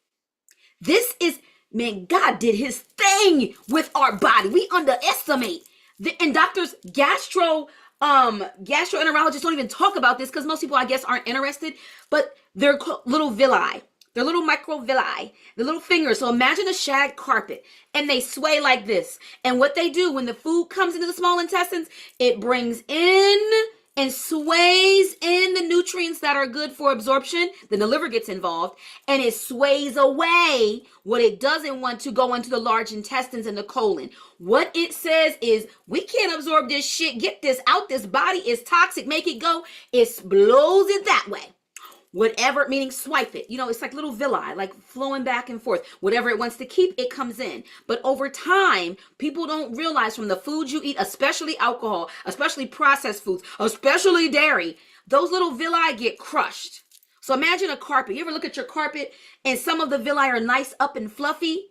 This is... Man, God did his thing with our body. We underestimate. And doctors, gastroenterologists don't even talk about this because most people, I guess, aren't interested. But they're little villi. They're little microvilli. The little fingers. So imagine a shag carpet. And they sway like this. And what they do when the food comes into the small intestines, it brings in and sways in the nutrients that are good for absorption. Then the liver gets involved and it sways away what it doesn't want to go into the large intestines and the colon. What it says is, we can't absorb this shit. Get this out. This body is toxic. Make it go. It blows it that way. Whatever, meaning swipe it. You know, it's like little villi, like flowing back and forth. Whatever it wants to keep, it comes in. But over time, people don't realize from the foods you eat, especially alcohol, especially processed foods, especially dairy, those little villi get crushed. So imagine a carpet. You ever look at your carpet and some of the villi are nice up and fluffy?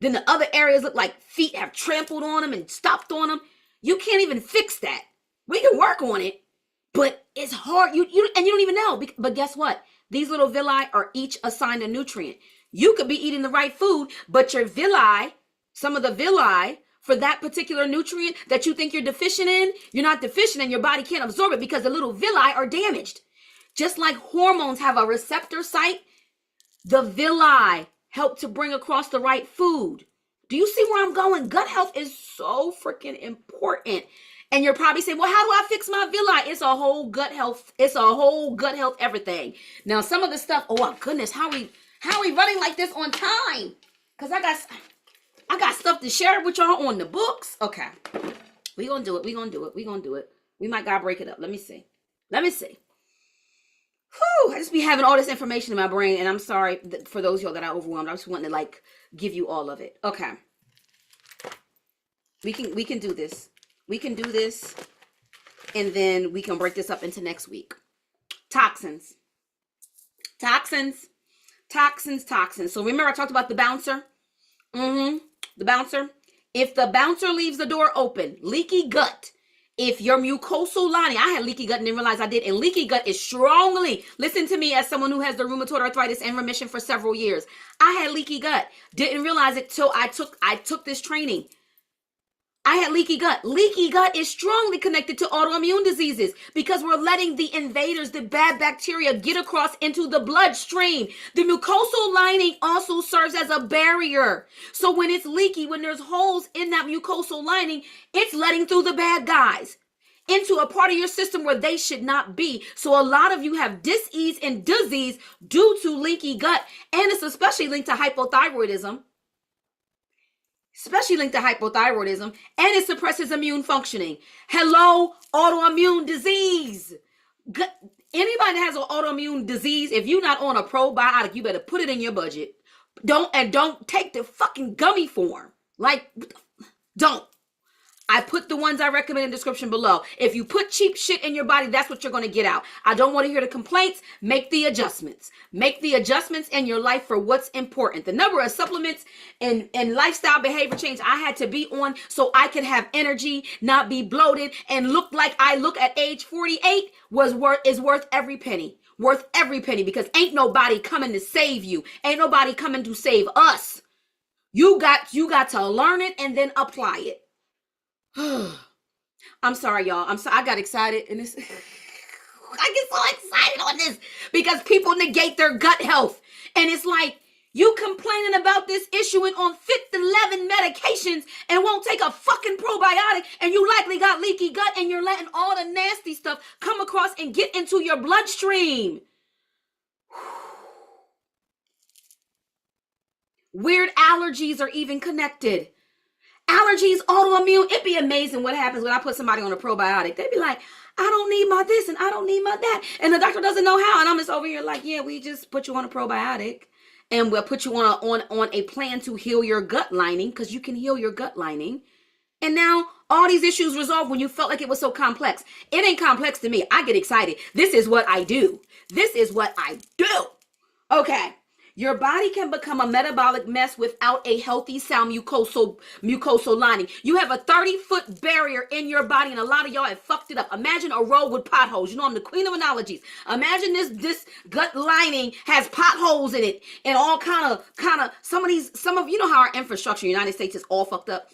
Then the other areas look like feet have trampled on them and stomped on them. You can't even fix that. We can work on it. But it's hard, and you don't even know. But guess what? These little villi are each assigned a nutrient. You could be eating the right food, but your villi, some of the villi for that particular nutrient that you think you're deficient in, you're not deficient and your body can't absorb it because the little villi are damaged. Just like hormones have a receptor site, the villi help to bring across the right food. Do you see where I'm going? Gut health is so freaking important. And you're probably saying, well, how do I fix my villi? It's a whole gut health. It's a whole gut health everything. Now, some of the stuff, oh my goodness, how are we running like this on time? Because I got stuff to share with y'all on the books. Okay. We're going to do it. We might gotta break it up. Let me see. Whew, I just be having all this information in my brain, and I'm sorry for those of y'all that are overwhelmed. I just wanted to like give you all of it. Okay. We can do this. We can do this, and then we can break this up into next week. Toxins. So remember I talked about the bouncer? The bouncer. If the bouncer leaves the door open, leaky gut. If your mucosal lining, I had leaky gut and didn't realize I did, and leaky gut is strongly, listen to me as someone who has the rheumatoid arthritis in remission for several years. I had leaky gut. Didn't realize it till I took this training. I had leaky gut. Leaky gut is strongly connected to autoimmune diseases because we're letting the invaders, the bad bacteria, get across into the bloodstream. The mucosal lining also serves as a barrier. So when it's leaky, when there's holes in that mucosal lining, it's letting through the bad guys into a part of your system where they should not be. So a lot of you have dis-ease and disease due to leaky gut, and it's especially linked to hypothyroidism. especially linked to hypothyroidism, and it suppresses immune functioning. Hello, autoimmune disease. Anybody that has an autoimmune disease, if you're not on a probiotic, you better put it in your budget. Don't take the fucking gummy form. Like, don't. I put the ones I recommend in the description below. If you put cheap shit in your body, that's what you're going to get out. I don't want to hear the complaints. Make the adjustments. Make the adjustments in your life for what's important. The number of supplements and lifestyle behavior change I had to be on so I could have energy, not be bloated, and look like I look at age 48 is worth every penny. Worth every penny, because ain't nobody coming to save you. Ain't nobody coming to save us. You got to learn it and then apply it. I'm sorry, y'all. I got excited and this. I get so excited on this because people negate their gut health. And it's like, you complaining about this issue and on 11 medications and won't take a fucking probiotic, and you likely got leaky gut and you're letting all the nasty stuff come across and get into your bloodstream. Weird allergies are even connected. Allergies, autoimmune. It'd be amazing what happens when I put somebody on a probiotic. They'd be like, I don't need my this and I don't need my that. And the doctor doesn't know how. And I'm just over here like, yeah, we just put you on a probiotic. And we'll put you on a plan to heal your gut lining, because you can heal your gut lining. And now all these issues resolved when you felt like it was so complex. It ain't complex to me. I get excited. This is what I do. This is what I do. Okay. Your body can become a metabolic mess without a healthy, sound mucosal lining. You have a 30-foot barrier in your body, and a lot of y'all have fucked it up. Imagine a road with potholes. You know, I'm the queen of analogies. Imagine this gut lining has potholes in it, and all kind of you know how our infrastructure in the United States is all fucked up.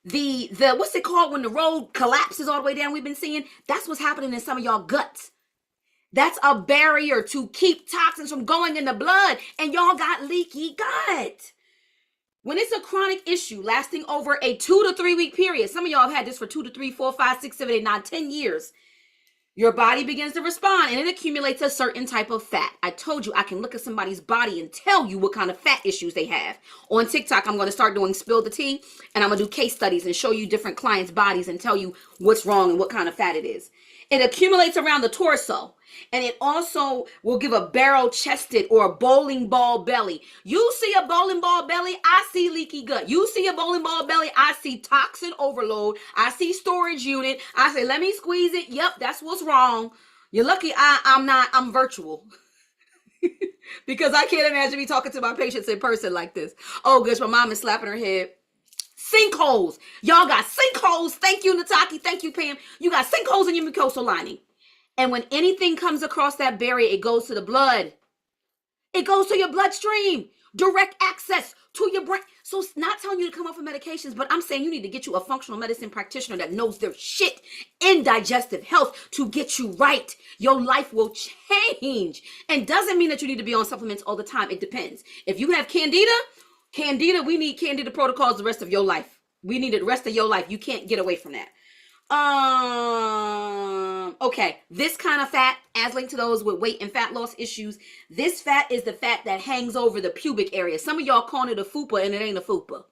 The what's it called when the road collapses all the way down? We've been seeing that's what's happening in some of y'all guts. That's a barrier to keep toxins from going in the blood, and y'all got leaky gut. When it's a chronic issue lasting over a 2 to 3 week period, some of y'all have had this for 2 to 3, 4, 5, 6, 7, 8, 9, 10 years, your body begins to respond and it accumulates a certain type of fat. I told you I can look at somebody's body and tell you what kind of fat issues they have. On TikTok, I'm going to start doing Spill the Tea, and I'm going to do case studies and show you different clients' bodies and tell you what's wrong and what kind of fat it is. It accumulates around the torso, and it also will give a barrel-chested or a bowling ball belly. You see a bowling ball belly, I see leaky gut. You see a bowling ball belly, I see toxin overload. I see storage unit. I say, let me squeeze it. Yep, that's what's wrong. You're lucky I'm virtual. Because I can't imagine me talking to my patients in person like this. Oh, gosh, my mom is slapping her head. Sinkholes. Y'all got sinkholes. Thank you, Nataki. Thank you, Pam. You got sinkholes in your mucosal lining. And when anything comes across that barrier, it goes to the blood. It goes to your bloodstream. Direct access to your brain. So it's not telling you to come off of medications, but I'm saying you need to get you a functional medicine practitioner that knows their shit in digestive health to get you right. Your life will change. And doesn't mean that you need to be on supplements all the time. It depends. If you have candida, we need candida protocols the rest of your life. We need it the rest of your life. You can't get away from that. Okay, this kind of fat, as linked to those with weight and fat loss issues, this fat is the fat that hangs over the pubic area. Some of y'all call it a fupa, and it ain't a fupa.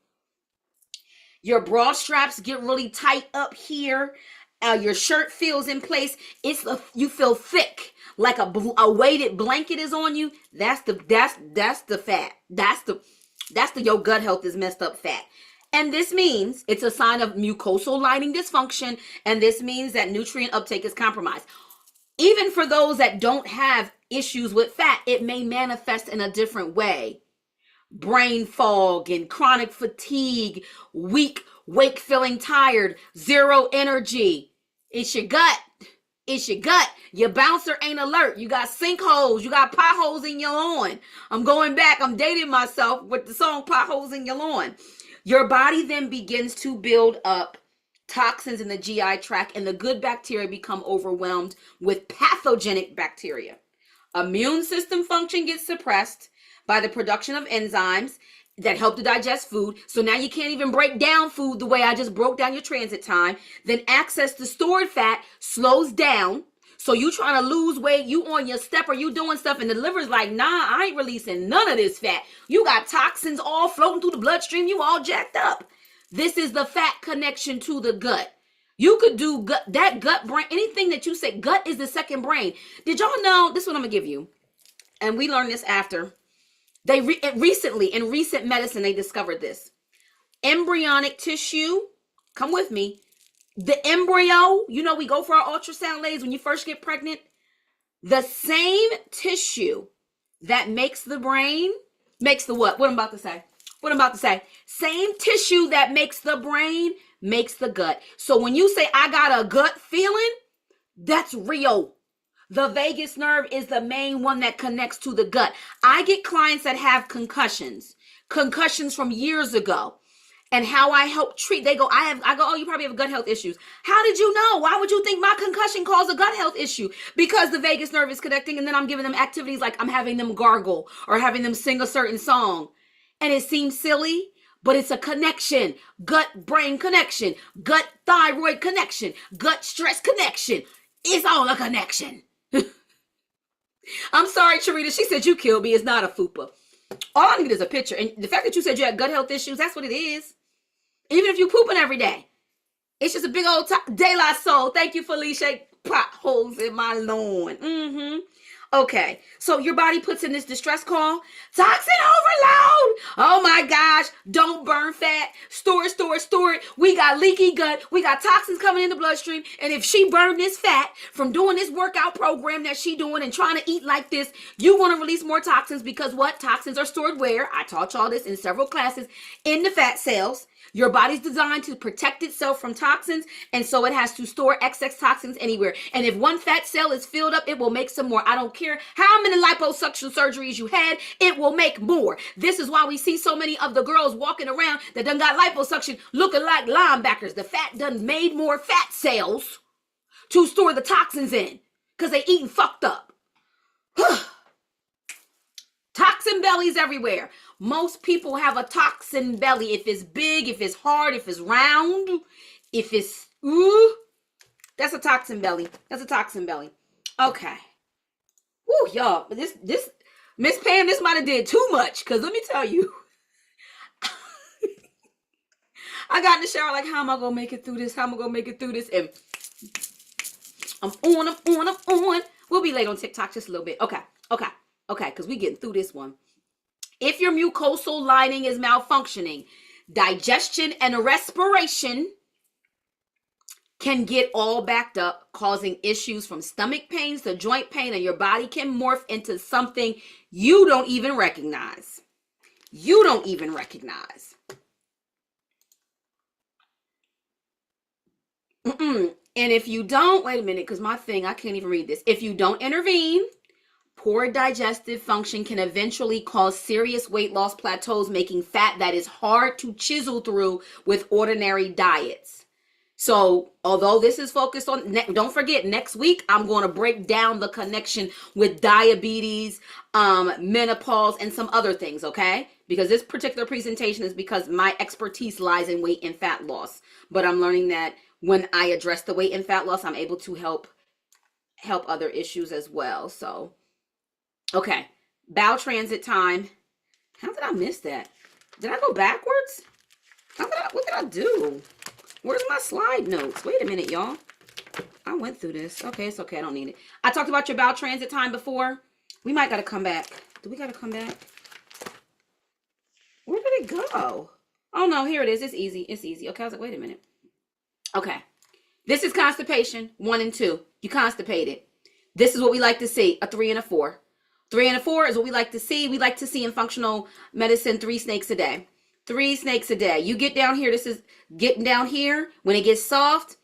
Your bra straps get really tight up here. Your shirt feels in place. You feel thick, like a weighted blanket is on you. That's the fat. That's the your gut health is messed up fat. And this means it's a sign of mucosal lining dysfunction. And this means that nutrient uptake is compromised. Even for those that don't have issues with fat, it may manifest in a different way. Brain fog and chronic fatigue, weak, wake feeling tired, zero energy. It's your gut. It's your gut. Your bouncer ain't alert. You got sinkholes. You got potholes in your lawn. I'm going back. I'm dating myself with the song Potholes in Your Lawn. Your body then begins to build up toxins in the GI tract, and the good bacteria become overwhelmed with pathogenic bacteria. Immune system function gets suppressed by the production of enzymes that help to digest food. So now you can't even break down food the way I just broke down your transit time. Then access to stored fat slows down. So you trying to lose weight, you on your step or you doing stuff, and the liver's like, nah, I ain't releasing none of this fat. You got toxins all floating through the bloodstream. You all jacked up. This is the fat connection to the gut. You could do that gut brain, anything that you say, gut is the second brain. Did y'all know, this is what I'm gonna give you. And we learned this after. Recently, in recent medicine, they discovered this. Embryonic tissue, come with me. The embryo, you know, we go for our ultrasound ladies when you first get pregnant. The same tissue that makes the brain, makes the what? What I'm about to say. What I'm about to say. Same tissue that makes the brain, makes the gut. So when you say, I got a gut feeling, that's real. The vagus nerve is the main one that connects to the gut. I get clients that have concussions from years ago. And how I help treat, they go, I go, oh, you probably have gut health issues. How did you know? Why would you think my concussion caused a gut health issue? Because the vagus nerve is connecting, and then I'm giving them activities like I'm having them gargle or having them sing a certain song. And it seems silly, but it's a connection. Gut-brain connection, gut-thyroid connection, gut-stress connection. It's all a connection. I'm sorry, Charita. She said you killed me. It's not a fupa. All I need is a picture. And the fact that you said you had gut health issues, that's what it is. Even if you're pooping every day. It's just a big old De La Soul. Thank you, Felicia. Potholes in my lawn. Okay. So your body puts in this distress call. Toxin overload. Oh my gosh. Don't burn fat. Store it. We got leaky gut. We got toxins coming in the bloodstream. And if she burned this fat from doing this workout program that she doing and trying to eat like this, you want to release more toxins because what? Toxins are stored where? I taught y'all this in several classes. In the fat cells. Your body's designed to protect itself from toxins, and so it has to store excess toxins anywhere. And if one fat cell is filled up, it will make some more. I don't care how many liposuction surgeries you had, it will make more. This is why we see so many of the girls walking around that done got liposuction looking like linebackers. The fat done made more fat cells to store the toxins in because they eating fucked up. Toxin bellies everywhere. Most people have a toxin belly. If it's big, if it's hard, if it's round, if it's, that's a toxin belly. That's a toxin belly. Okay. Woo, y'all. This, Miss Pam, this might have did too much. Because let me tell you. I got in the shower like, how am I going to make it through this? How am I going to make it through this? And I'm on. We'll be late on TikTok just a little bit. Okay. Because we getting through this one. If your mucosal lining is malfunctioning, digestion and respiration can get all backed up, causing issues from stomach pains to joint pain, and your body can morph into something you don't even recognize. And if you don't, wait a minute, because my thing, I can't even read this. If you don't intervene, poor digestive function can eventually cause serious weight loss plateaus, making fat that is hard to chisel through with ordinary diets. So although this is focused on, don't forget, next week, I'm going to break down the connection with diabetes, menopause, and some other things, okay? Because this particular presentation is because my expertise lies in weight and fat loss. But I'm learning that when I address the weight and fat loss, I'm able to help other issues as well. So okay, bowel transit time. How did I miss that? Did I go backwards? What did I do? Where's my slide notes? Wait a minute, y'all. I went through this. Okay, it's okay. I don't need it. I talked about your bowel transit time before. We might got to come back. Do we got to come back? Where did it go? Oh, no, here it is. It's easy. Okay, I was like, wait a minute. Okay. This is constipation, 1 and 2. You constipated. This is what we like to see, a 3 and a 4. 3 and a 4 is what we like to see. We like to see in functional medicine 3 snakes a day. 3 snakes a day. You get down here. This is getting down here. When it gets soft,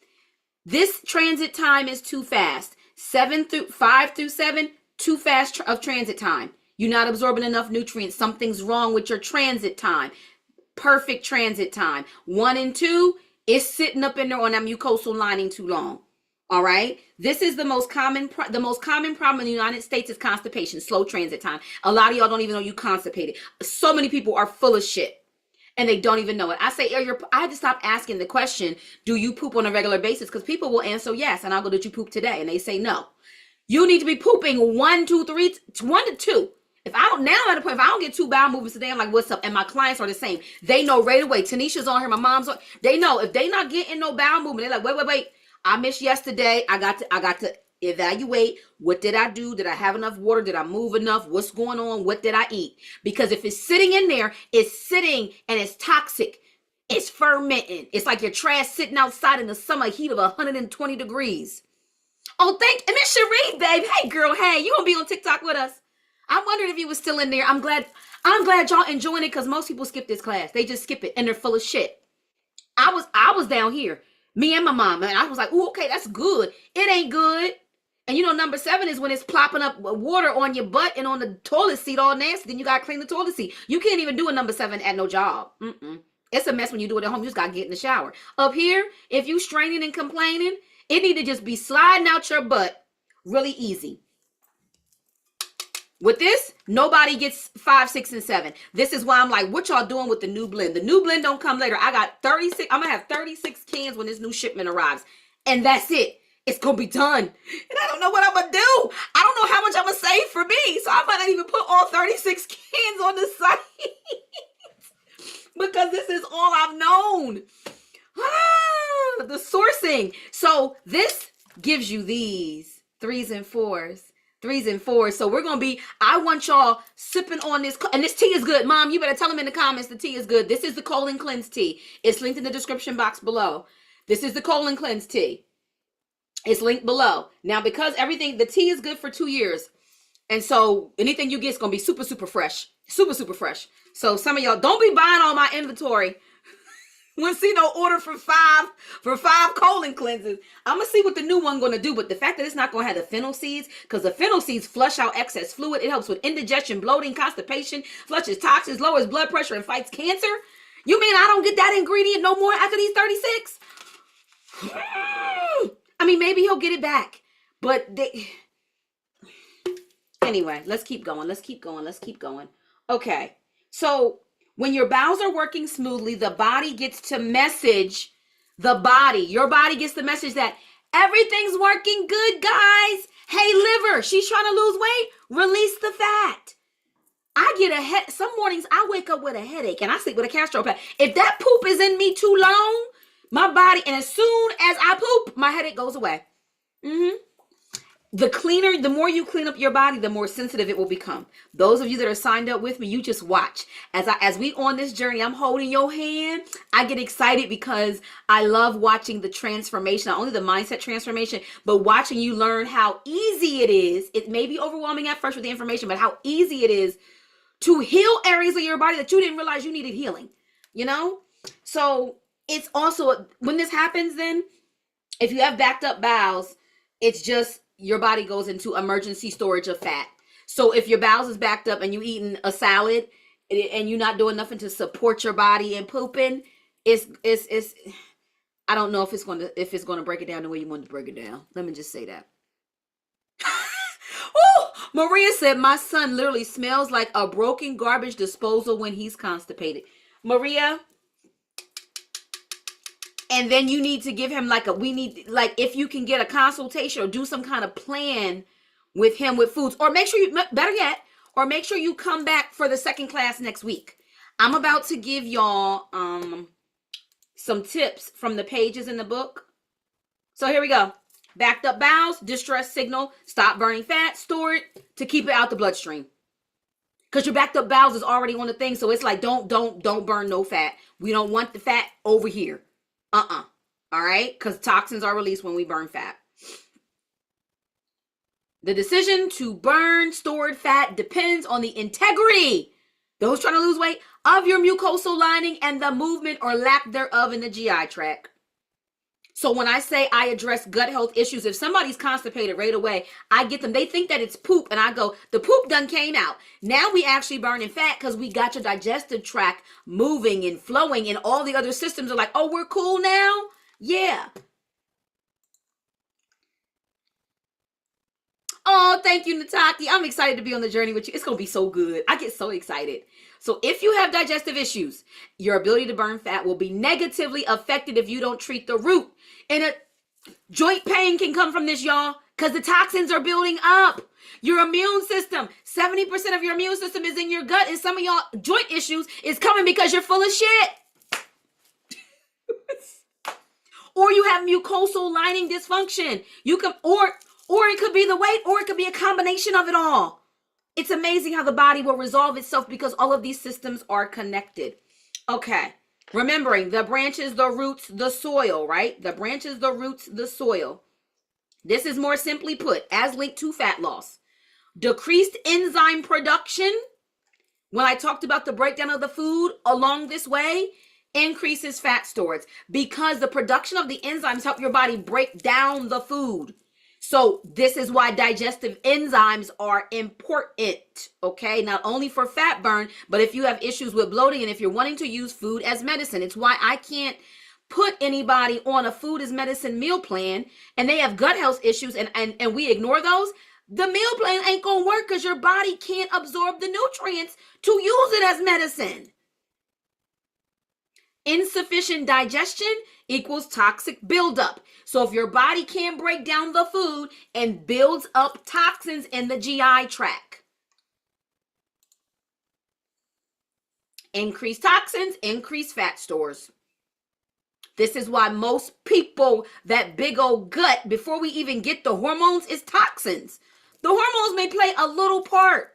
this transit time is too fast. 5 through 7, too fast of transit time. You're not absorbing enough nutrients. Something's wrong with your transit time. Perfect transit time. 1 and 2 is sitting up in there on that mucosal lining too long. All right. This is the most common problem in the United States is constipation, slow transit time. A lot of y'all don't even know you constipated. So many people are full of shit. and they don't even know it. I say, I had to stop asking the question, do you poop on a regular basis? Because people will answer yes, and I'll go, did you poop today? And they say no. You need to be pooping 1 to 2. If I don't, now I'm at a point, if I don't get 2 bowel movements today, I'm like, what's up? And my clients are the same. They know right away. Tanisha's on here, my mom's on. They know if they not getting no bowel movement, they're like, wait. I missed yesterday. I got to evaluate. What did I do? Did I have enough water? Did I move enough? What's going on? What did I eat? Because if it's sitting in there, it's sitting and it's toxic. It's fermenting. It's like your trash sitting outside in the summer heat of 120 degrees. Oh, Miss Cherie, babe. Hey, girl. Hey, you gonna be on TikTok with us? I wondered if you was still in there. I'm glad y'all enjoying it, because most people skip this class. They just skip it and they're full of shit. I was down here, me and my mom, and I was like, "Ooh, okay, that's good." It ain't good. And number 7 is when it's plopping up water on your butt and on the toilet seat all nasty. Then you gotta clean the toilet seat. You can't even do a number 7 at no job. It's a mess when you do it at home. You just gotta get in the shower. Up here, if you straining and complaining, it need to just be sliding out your butt really easy. With this, nobody gets 5, 6, and 7. This is why I'm like, what y'all doing with the new blend? The new blend don't come later. I got 36. I'm going to have 36 cans when this new shipment arrives. And that's it. It's going to be done. And I don't know what I'm going to do. I don't know how much I'm going to save for me. So I might not even put all 36 cans on the site. Because this is all I've known. The sourcing. So this gives you these 3s and 4s. 3s and 4s. So we're going to be, I want y'all sipping on this. And this tea is good. Mom, you better tell them in the comments the tea is good. This is the colon cleanse tea. It's linked in the description box below. This is the colon cleanse tea. It's linked below. Now, because the tea is good for 2 years. And so anything you get is going to be super, super fresh. Super, super fresh. So some of y'all, don't be buying all my inventory. We'll see no order for 5 colon cleanses. I'm going to see what the new one going to do. But the fact that it's not going to have the fennel seeds, because the fennel seeds flush out excess fluid. It helps with indigestion, bloating, constipation, flushes toxins, lowers blood pressure, and fights cancer. You mean I don't get that ingredient no more after these 36? I mean, maybe he'll get it back. But anyway, let's keep going. Let's keep going. Okay. So when your bowels are working smoothly, the body gets to message your body gets the message that everything's working good, guys. Hey, liver, she's trying to lose weight. Release the fat. I get some mornings I wake up with a headache and I sleep with a castor pad. If that poop is in me too long, my body, and as soon as I poop, my headache goes away. The more you clean up your body, the more sensitive it will become. Those of you that are signed up with me, you just watch. As we on this journey, I'm holding your hand. I get excited because I love watching the transformation, not only the mindset transformation, but watching you learn how easy it is. It may be overwhelming at first with the information, but how easy it is to heal areas of your body that you didn't realize you needed healing, So it's also, when this happens, then if you have backed up bowels, it's just your body goes into emergency storage of fat. So if your bowels is backed up and you eating a salad and you're not doing nothing to support your body and pooping, it's I don't know if it's going to break it down the way you want to break it down. Let me just say that. Maria said, my son literally smells like a broken garbage disposal when he's constipated. Maria, and then you need to give him if you can get a consultation or do some kind of plan with him with foods, or make sure you come back for the second class next week. I'm about to give y'all some tips from the pages in the book. So here we go. Backed up bowels, distress signal, stop burning fat, store it to keep it out the bloodstream. Because your backed up bowels is already on the thing. So it's like, don't burn no fat. We don't want the fat over here. All right? Because toxins are released when we burn fat. The decision to burn stored fat depends on the integrity, those trying to lose weight, of your mucosal lining and the movement or lack thereof in the GI tract. So when I say I address gut health issues, if somebody's constipated right away, I get them. They think that it's poop, and I go, the poop done came out. Now we actually burning fat because we got your digestive tract moving and flowing, and all the other systems are like, oh, we're cool now? Yeah. Oh, Oh, thank you, Nataki. I'm excited to be on the journey with you. It's going to be so good. I get so excited. So if you have digestive issues, your ability to burn fat will be negatively affected if you don't treat the root. And a joint pain can come from this, y'all, because the toxins are building up. Your immune system, 70% of your immune system is in your gut, and some of y'all joint issues is coming because you're full of shit. Or you have mucosal lining dysfunction. You can, or it could be the weight, or it could be a combination of it all. It's amazing how the body will resolve itself because all of these systems are connected. Okay. Remembering the branches, the roots, the soil, right? The branches, the roots, the soil. This is more simply put, as linked to fat loss. Decreased enzyme production. When I talked about the breakdown of the food along this way, increases fat storage because the production of the enzymes help your body break down the food. So this is why digestive enzymes are important, okay? Not only for fat burn, but if you have issues with bloating and if you're wanting to use food as medicine. It's why I can't put anybody on a food as medicine meal plan and they have gut health issues and we ignore those. The meal plan ain't gonna work because your body can't absorb the nutrients to use it as medicine. Insufficient digestion equals toxic buildup. So if your body can't break down the food and builds up toxins in the GI tract, increase toxins, increase fat stores. This is why most people, that big old gut, before we even get the hormones, is toxins. The hormones may play a little part.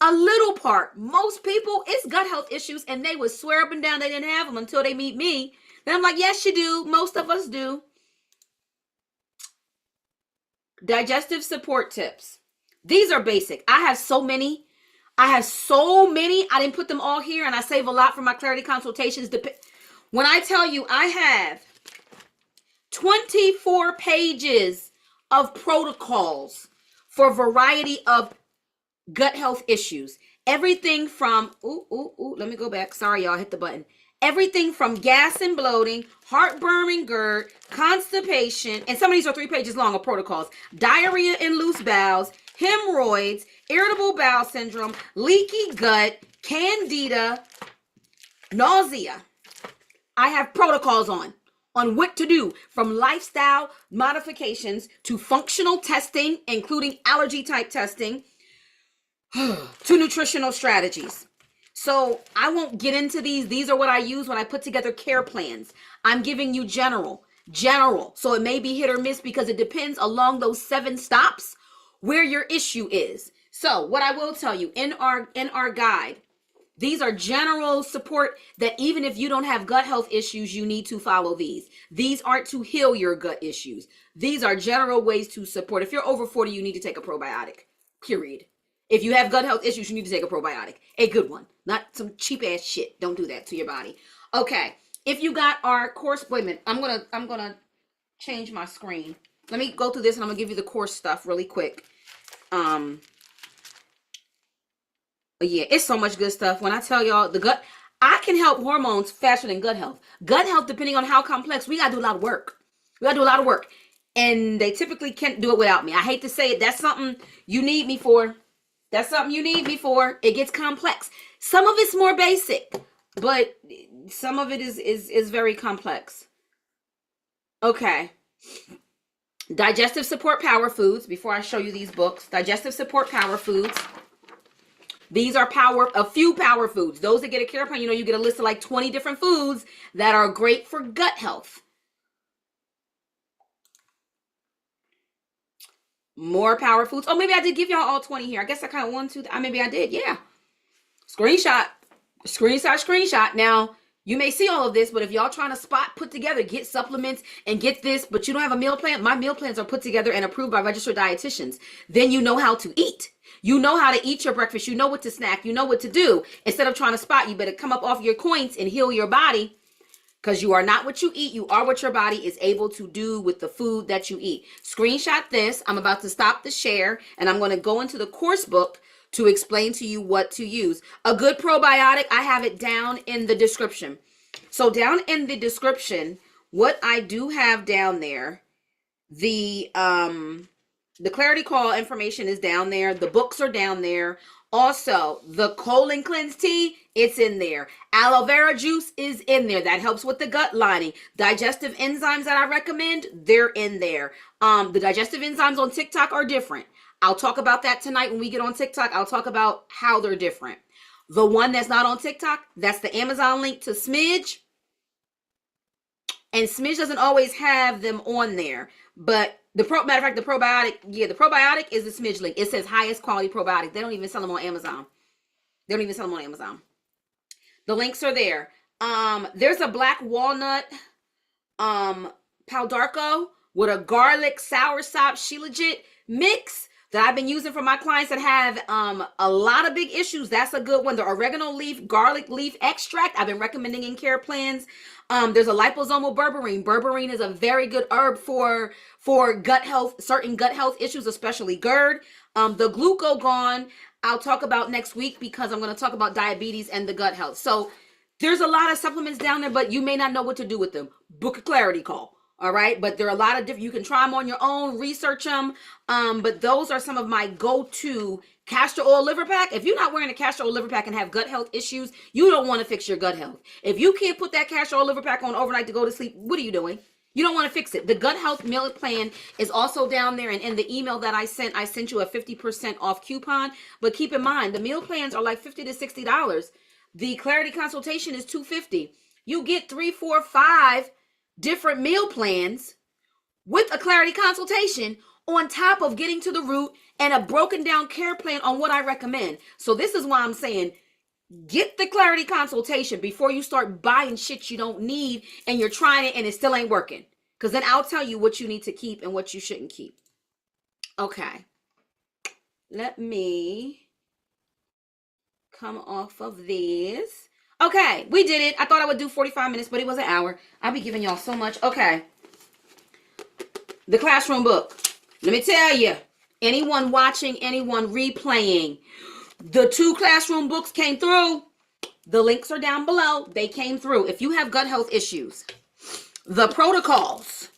A little part. Most people, it's gut health issues, and they would swear up and down they didn't have them until they meet me. Then I'm like, yes, you do. Most of us do. Digestive support tips. These are basic. I have so many. I didn't put them all here, and I save a lot for my clarity consultations. When I tell you I have 24 pages of protocols for a variety of gut health issues. Everything from, let me go back. Sorry, y'all, hit the button. Everything from gas and bloating, heartburn and GERD, constipation, and some of these are 3 pages long of protocols. Diarrhea and loose bowels, hemorrhoids, irritable bowel syndrome, leaky gut, candida, nausea. I have protocols on what to do, from lifestyle modifications to functional testing, including allergy type testing, to nutritional strategies. So I won't get into these. These are what I use when I put together care plans. I'm giving you general. So it may be hit or miss because it depends along those 7 stops where your issue is. So what I will tell you in our guide, these are general support that even if you don't have gut health issues, you need to follow these. These aren't to heal your gut issues. These are general ways to support. If you're over 40, you need to take a probiotic, period. If you have gut health issues, you need to take a probiotic, a good one, not some cheap ass shit. Don't do that to your body. Okay. If you got our course, wait a minute. I'm going to change my screen. Let me go through this and I'm going to give you the course stuff really quick. Yeah, it's so much good stuff. When I tell y'all the gut, I can help hormones faster than gut health. Gut health, depending on how complex, we got to do a lot of work. And they typically can't do it without me. I hate to say it. That's something you need me for. It gets complex. Some of it's more basic, but some of it is very complex. Okay. Digestive support power foods. Before I show you these books, digestive support power foods. These are a few power foods. Those that get a care plan, you get a list of like 20 different foods that are great for gut health. More power foods. Oh, maybe I did give y'all all 20 here. I guess I kind of wanted to. Maybe I did. Yeah. Screenshot. Now, you may see all of this, but if y'all trying to put together, get supplements and get this, but you don't have a meal plan, my meal plans are put together and approved by registered dietitians. Then you know how to eat. You know how to eat your breakfast. You know what to snack. You know what to do. Instead of trying to spot, you better come up off your coins and heal your body. Because you are not what you eat. You are what your body is able to do with the food that you eat. Screenshot this. I'm about to stop the share. And I'm going to go into the course book to explain to you what to use. A good probiotic, I have it down in the description. So down in the description, what I do have down there, the The Clarity Call information is down there. The books are down there. Also, the colon cleanse tea, it's in there. Aloe vera juice is in there. That helps with the gut lining. Digestive enzymes that I recommend, they're in there. The digestive enzymes on TikTok are different. I'll talk about that tonight when we get on TikTok. I'll talk about how they're different. The one that's not on TikTok, that's the Amazon link to Smidge. And Smidge doesn't always have them on there. But matter of fact, the probiotic, the probiotic is the Smidge link. It says highest quality probiotic. They don't even sell them on Amazon. They don't even sell them on Amazon. The links are there. There's a black walnut Paldarco with a garlic soursop shilajit mix that I've been using for my clients that have a lot of big issues. That's a good one. The oregano leaf, garlic leaf extract, I've been recommending in care plans. There's a liposomal berberine. Berberine is a very good herb for gut health, certain gut health issues, especially GERD. The glucagon, I'll talk about next week because I'm going to talk about diabetes and the gut health. So there's a lot of supplements down there, but you may not know what to do with them. Book a Clarity Call. All right. But there are a lot of different, you can try them on your own, research them. But those are some of my go-to castor oil liver pack. If you're not wearing a castor oil liver pack and have gut health issues, you don't want to fix your gut health. If you can't put that castor oil liver pack on overnight to go to sleep, what are you doing? You don't want to fix it. The gut health meal plan is also down there. And in the email that I sent you a 50% off coupon. But keep in mind, the meal plans are like $50 to $60. The Clarity consultation is $250. You get 3, 4, 5 different meal plans with a Clarity consultation on top of getting to the root and a broken down care plan on what I recommend. So this is why I'm saying, get the Clarity consultation before you start buying shit you don't need and you're trying it and it still ain't working. Because then I'll tell you what you need to keep and what you shouldn't keep. Okay. Let me come off of this. Okay, we did it. I thought I would do 45 minutes, but it was an hour. I'll be giving y'all so much. Okay. The classroom book. Let me tell you, anyone watching, anyone replaying, the 2 classroom books came through. The links are down below. They came through. If you have gut health issues, the protocols,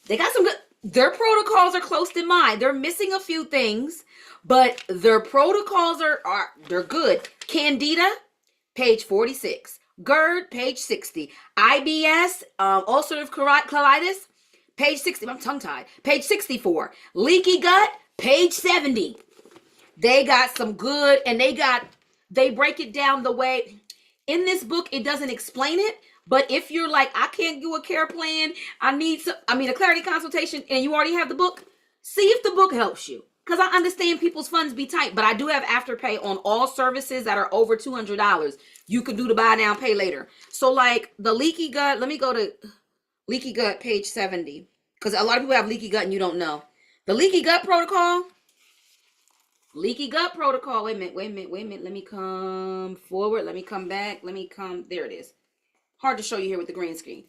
they got some good, their protocols are close to mine. They're missing a few things, but their protocols they're good. Candida, page 46. GERD, page 60. IBS, ulcerative colitis, page 60. I'm tongue-tied. Page 64. Leaky gut, page 70. They got some good, and they break it down the way. In this book, it doesn't explain it, but if you're like, I can't do a care plan, a Clarity consultation, and you already have the book, see if the book helps you. Because I understand people's funds be tight, but I do have Afterpay on all services that are over $200. You can do the buy now, pay later. So like the leaky gut, let me go to leaky gut, page 70. Because a lot of people have leaky gut and you don't know. The leaky gut protocol. Leaky gut protocol. Wait a minute. Let me come forward. Let me come back. There it is. Hard to show you here with the green screen.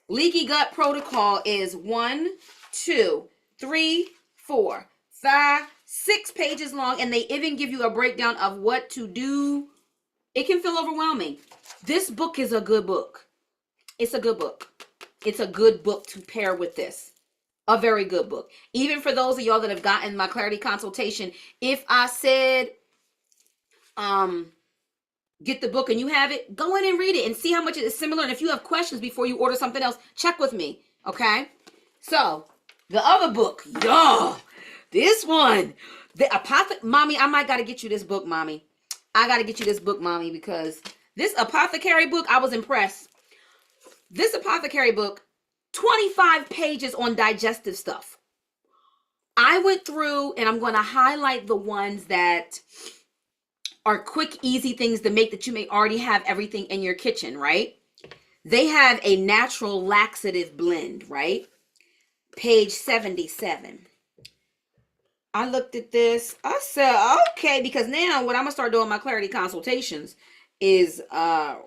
Leaky gut protocol is 1, 2, 3, 4, 5, 6 pages long, and they even give you a breakdown of what to do. It can feel overwhelming. This book is a good book. It's a good book. It's a good book to pair with this. A very good book. Even for those of y'all that have gotten my Clarity consultation, if I said, get the book and you have it, go in and read it and see how much it is similar. And if you have questions before you order something else, check with me. Okay. So the other book, y'all, this one, the Apothecary, mommy, I might got to get you this book, mommy. I got to get you this book, mommy, because this Apothecary book, I was impressed. This Apothecary book, 25 pages on digestive stuff. I went through and I'm going to highlight the ones that are quick, easy things to make that you may already have everything in your kitchen, right? They have a natural laxative blend, right? Page 77. I looked at this. I said, okay, because now what I'm going to start doing my Clarity consultations is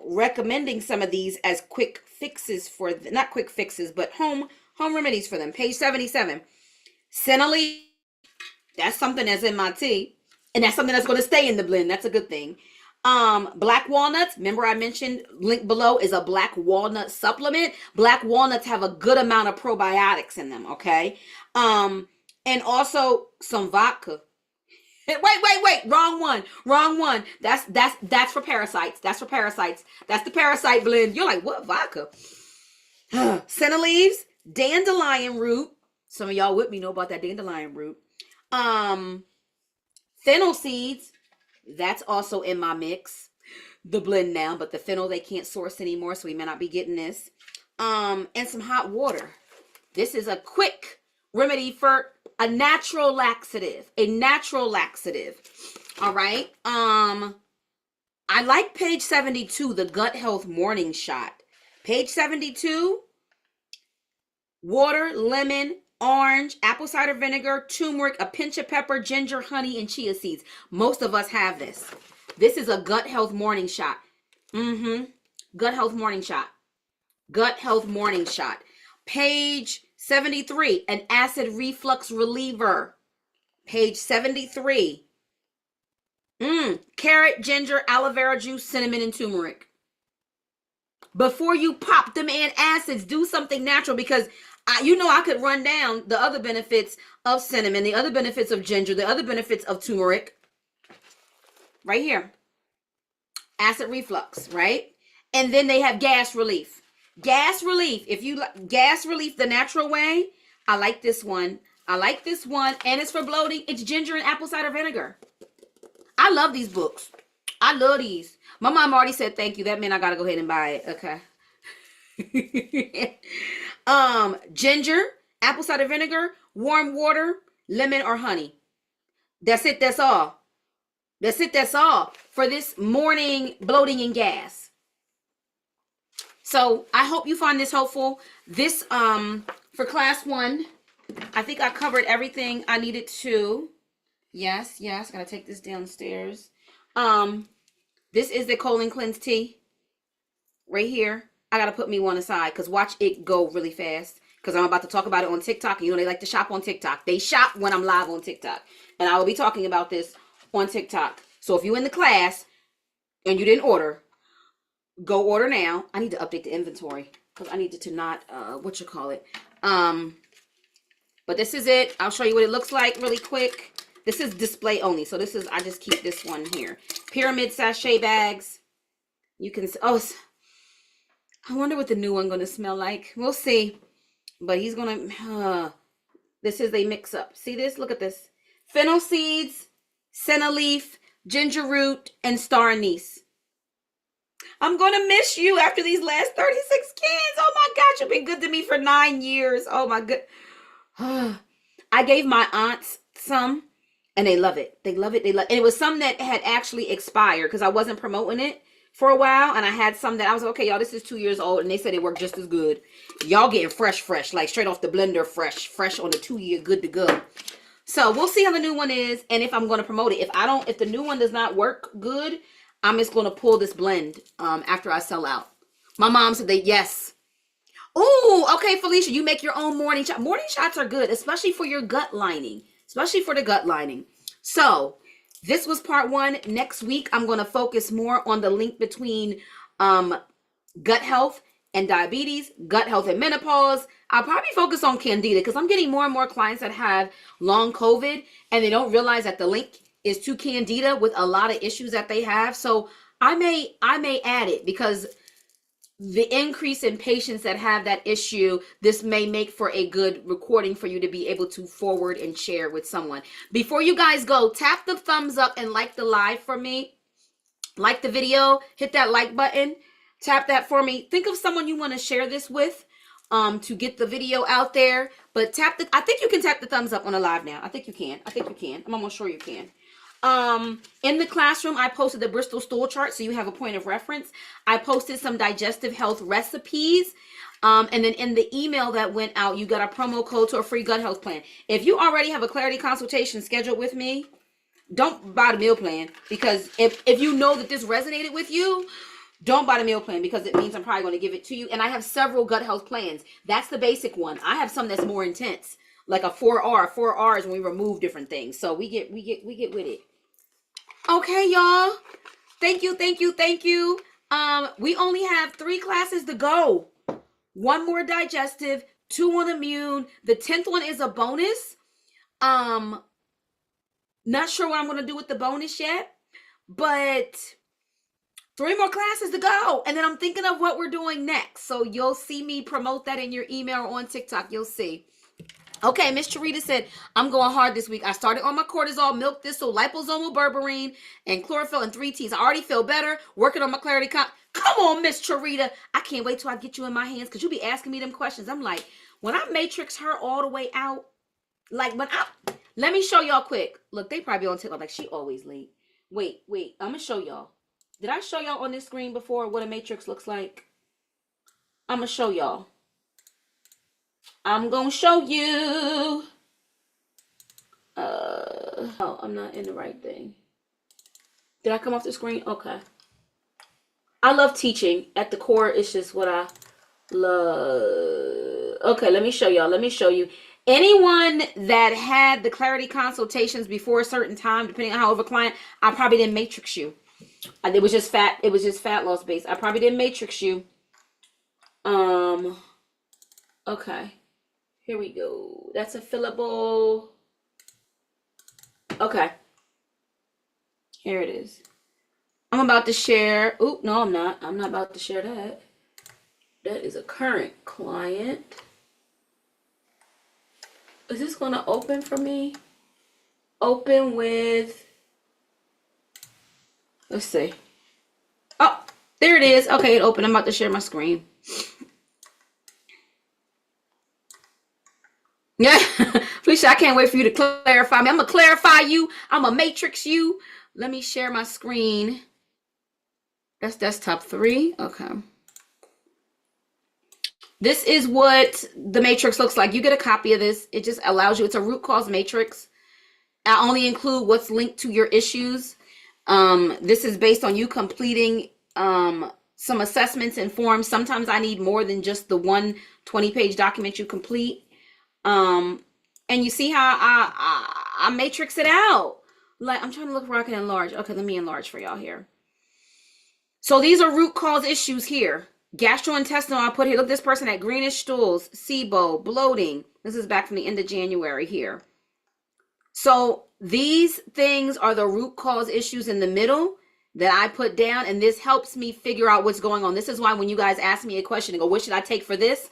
recommending some of these as quick fixes for, not quick fixes, but home remedies for them. Page 77. Cinnamon, that's something that's in my tea. And that's something that's going to stay in the blend. That's a good thing. Black walnuts. Remember I mentioned, link below is a black walnut supplement. Black walnuts have a good amount of probiotics in them, okay? and also some vodka. Wait, wrong one. That's for parasites. That's the parasite blend. You're like, what vodka? Senna leaves, dandelion root. Some of y'all with me know about that dandelion root. Fennel seeds. That's also in my mix. The blend now, but the fennel they can't source anymore, so we may not be getting this. And some hot water. This is a quick remedy for a natural laxative. All right. I like page 72, the gut health morning shot. Page 72, water, lemon, orange, apple cider vinegar, turmeric, a pinch of pepper, ginger, honey, and chia seeds. Most of us have this. This is a gut health morning shot. Gut health morning shot. Page 73, an acid reflux reliever. Page 73. Carrot, ginger, aloe vera juice, cinnamon, and turmeric. Before you pop them antacids, do something natural, because I could run down the other benefits of cinnamon, the other benefits of ginger, the other benefits of turmeric. Right here. Acid reflux, right? And then they have gas relief. If you like gas relief the natural way, I like this one. And it's for bloating. It's ginger and apple cider vinegar. I love these books. I love these. My mom already said thank you. That meant I gotta go ahead and buy it. Okay. Ginger, apple cider vinegar, warm water, lemon, or honey. That's it. That's all for this morning bloating and gas. So I hope you find this helpful. This for class 1, I think I covered everything I needed to. Yes, gotta take this downstairs. This is the colon cleanse tea right here. I gotta put me one aside because watch it go really fast, because I'm about to talk about it on TikTok. And they like to shop on TikTok. They shop when I'm live on TikTok, and I will be talking about this on TikTok. So if you're in the class and you didn't order, go order now. I need to update the inventory because I needed to not but this is it. I'll show you what it looks like really quick. This is display only, so this is, I just keep this one here. Pyramid sachet bags. You can, I wonder what the new one gonna smell like. We'll see. But he's gonna, this is a mix up. See this? Look at this. Fennel seeds, senna leaf, ginger root, and star anise. I'm gonna miss you after these last 36 cans. Oh my gosh, you've been good to me for 9 years. Oh my good. I gave my aunts some, and they love it. And it was some that had actually expired because I wasn't promoting it for a while, and I had some that I was like, okay, y'all, this is 2 years old, and they said it worked just as good. Y'all getting fresh, like straight off the blender, fresh on the 2-year, good to go. So we'll see how the new one is, and if I'm going to promote it. If the new one does not work good, I'm just going to pull this blend after I sell out. My mom said yes. Oh, okay, Felicia, you make your own morning shot. Morning shots are good, especially for your gut lining, So this was part 1. Next week, I'm going to focus more on the link between gut health and diabetes, gut health and menopause. I'll probably focus on candida because I'm getting more and more clients that have long COVID and they don't realize that the link is to candida with a lot of issues that they have. So I may add it because the increase in patients that have that issue, this may make for a good recording for you to be able to forward and share with someone. Before you guys go, tap the thumbs up and like the live for me. Like the video, hit that like button, tap that for me. Think of someone you want to share this with to get the video out there. But I think you can tap the thumbs up on a live now. I think you can. I'm almost sure you can. In the classroom, I posted the Bristol stool chart, so you have a point of reference. I posted some digestive health recipes. And then in the email that went out, you got a promo code to a free gut health plan. If you already have a clarity consultation scheduled with me, don't buy the meal plan, because if you know that this resonated with you, don't buy the meal plan, because it means I'm probably going to give it to you. And I have several gut health plans. That's the basic one. I have some that's more intense, like a 4R. 4R is when we remove different things. So we get with it. Okay, y'all. Thank you. We only have 3 classes to go. 1 more digestive, 2 on immune. The 10th one is a bonus. Not sure what I'm going to do with the bonus yet, but 3 more classes to go. And then I'm thinking of what we're doing next. So you'll see me promote that in your email or on TikTok. You'll see. Okay, Miss Charita said, I'm going hard this week. I started on my cortisol, milk thistle, liposomal berberine, and chlorophyll and 3 teas. I already feel better. Working on my clarity. Come on, Miss Charita. I can't wait till I get you in my hands because you'll be asking me them questions. I'm like, when I matrix her all the way out, like let me show y'all quick. Look, they probably on TikTok like she always late. Wait. I'm going to show y'all. Did I show y'all on this screen before what a matrix looks like? I'm going to show y'all. I'm going to show you. Oh, I'm not in the right thing. Did I come off the screen? Okay. I love teaching. At the core, it's just what I love. Okay, let me show y'all. Let me show you. Anyone that had the clarity consultations before a certain time, depending on how over client, I probably didn't matrix you. It was just fat. It was just fat loss based. I probably didn't matrix you. Okay. Here we go. That's a fillable. Okay. Here it is. I'm about to share. Oop, no, I'm not. I'm not about to share that. That is a current client. Is this going to open for me? Open with. Let's see. Oh, there it is. Okay, it opened. I'm about to share my screen. Yeah, Felicia, I can't wait for you to clarify me. I'm going to clarify you. I'm going to matrix you. Let me share my screen. That's desktop 3. Okay. This is what the matrix looks like. You get a copy of this. It just allows you. It's a root cause matrix. I only include what's linked to your issues. This is based on you completing some assessments and forms. Sometimes I need more than just the one 20-page document you complete. And you see how I matrix it out. Like, I'm trying to look where I can enlarge. Okay, let me enlarge for y'all here. So these are root cause issues here. Gastrointestinal, I put here. Look, this person had greenish stools, SIBO, bloating. This is back from the end of January here. So these things are the root cause issues in the middle that I put down, and this helps me figure out what's going on. This is why when you guys ask me a question and go, what should I take for this?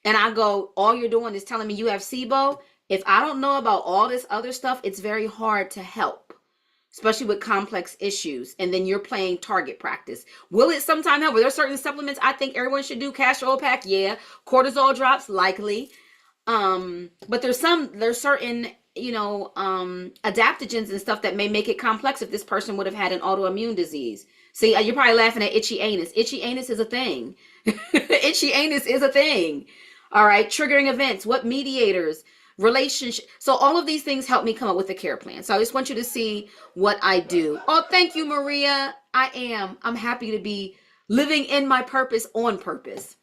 And I go, all you're doing is telling me you have SIBO. If I don't know about all this other stuff, it's very hard to help, especially with complex issues. And then you're playing target practice. Will it sometime help? Are there certain supplements I think everyone should do? Castor oil pack? Yeah. Cortisol drops? Likely. But there's certain, adaptogens and stuff that may make it complex if this person would have had an autoimmune disease. See, you're probably laughing at itchy anus. Itchy anus is a thing. Itchy anus is a thing. All right. Triggering events. What mediators? Relationship. So all of these things help me come up with a care plan. So I just want you to see what I do. Oh, thank you, Maria. I'm happy to be living in my purpose on purpose.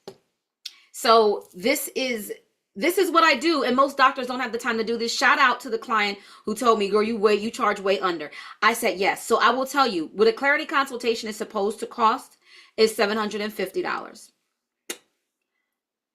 So this is what I do. And most doctors don't have the time to do this. Shout out to the client who told me, girl, you charge way under. I said, yes. So I will tell you what a clarity consultation is supposed to cost is $750.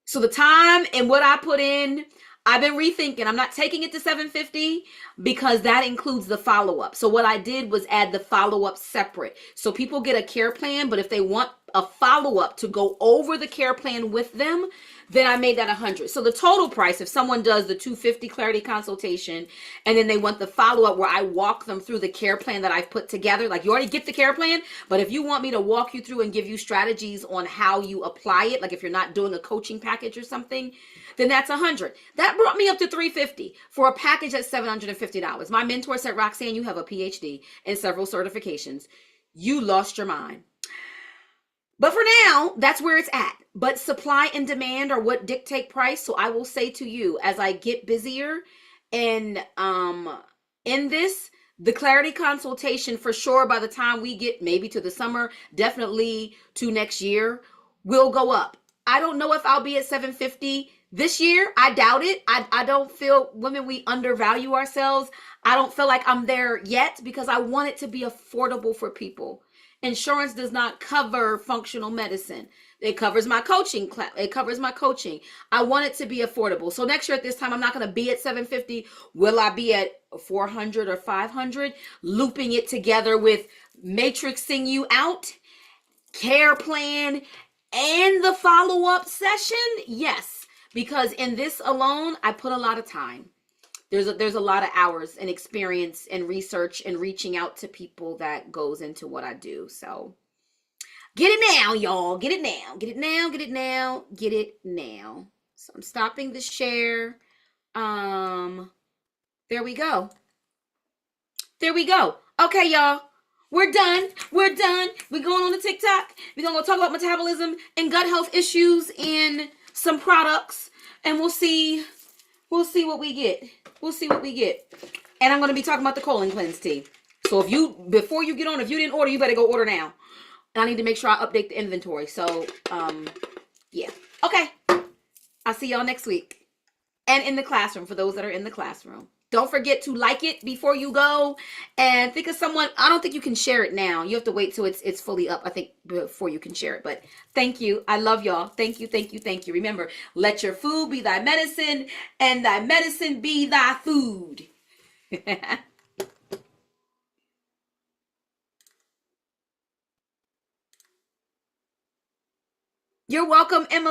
So the time and what I put in, I've been rethinking. I'm not taking it to $750 because that includes the follow-up. So what I did was add the follow-up separate. So people get a care plan, but if they want a follow-up to go over the care plan with them, then I made that $100. So the total price, if someone does the $250 clarity consultation and then they want the follow-up where I walk them through the care plan that I've put together, like you already get the care plan, but if you want me to walk you through and give you strategies on how you apply it, like if you're not doing a coaching package or something, then that's $100. That brought me up to $350 for a package at $750. My mentor said, Roxanne, you have a PhD and several certifications. You lost your mind. But for now, that's where it's at. But supply and demand are what dictate price. So I will say to you, as I get busier and in this, the clarity consultation for sure by the time we get maybe to the summer, definitely to next year, will go up. I don't know if I'll be at $750 this year. I doubt it. I don't feel, women, we undervalue ourselves. I don't feel like I'm there yet because I want it to be affordable for people. Insurance does not cover functional medicine. It covers my coaching. It covers my coaching. I want it to be affordable. So next year at this time, I'm not going to be at 750. Will I be at 400 or 500? Looping it together with matrixing you out, care plan, and the follow-up session? Yes, because in this alone, I put a lot of time. There's a lot of hours and experience and research and reaching out to people that goes into what I do. So get it now, y'all. Get it now. Get it now. Get it now. Get it now. So I'm stopping the share. There we go. There we go. Okay, y'all. We're done. We're done. We're going on to TikTok. We're going to go talk about metabolism and gut health issues and some products. And we'll see what we get. We'll see what we get. And I'm going to be talking about the colon cleanse tea. So before you get on, if you didn't order, you better go order now. And I need to make sure I update the inventory. So, yeah. Okay. I'll see y'all next week. And in the classroom, for those that are in the classroom. Don't forget to like it before you go. And think of someone. I don't think you can share it now. You have to wait till it's fully up, I think, before you can share it. But thank you. I love y'all. Thank you, thank you, thank you. Remember, let your food be thy medicine, and thy medicine be thy food. You're welcome, Emma.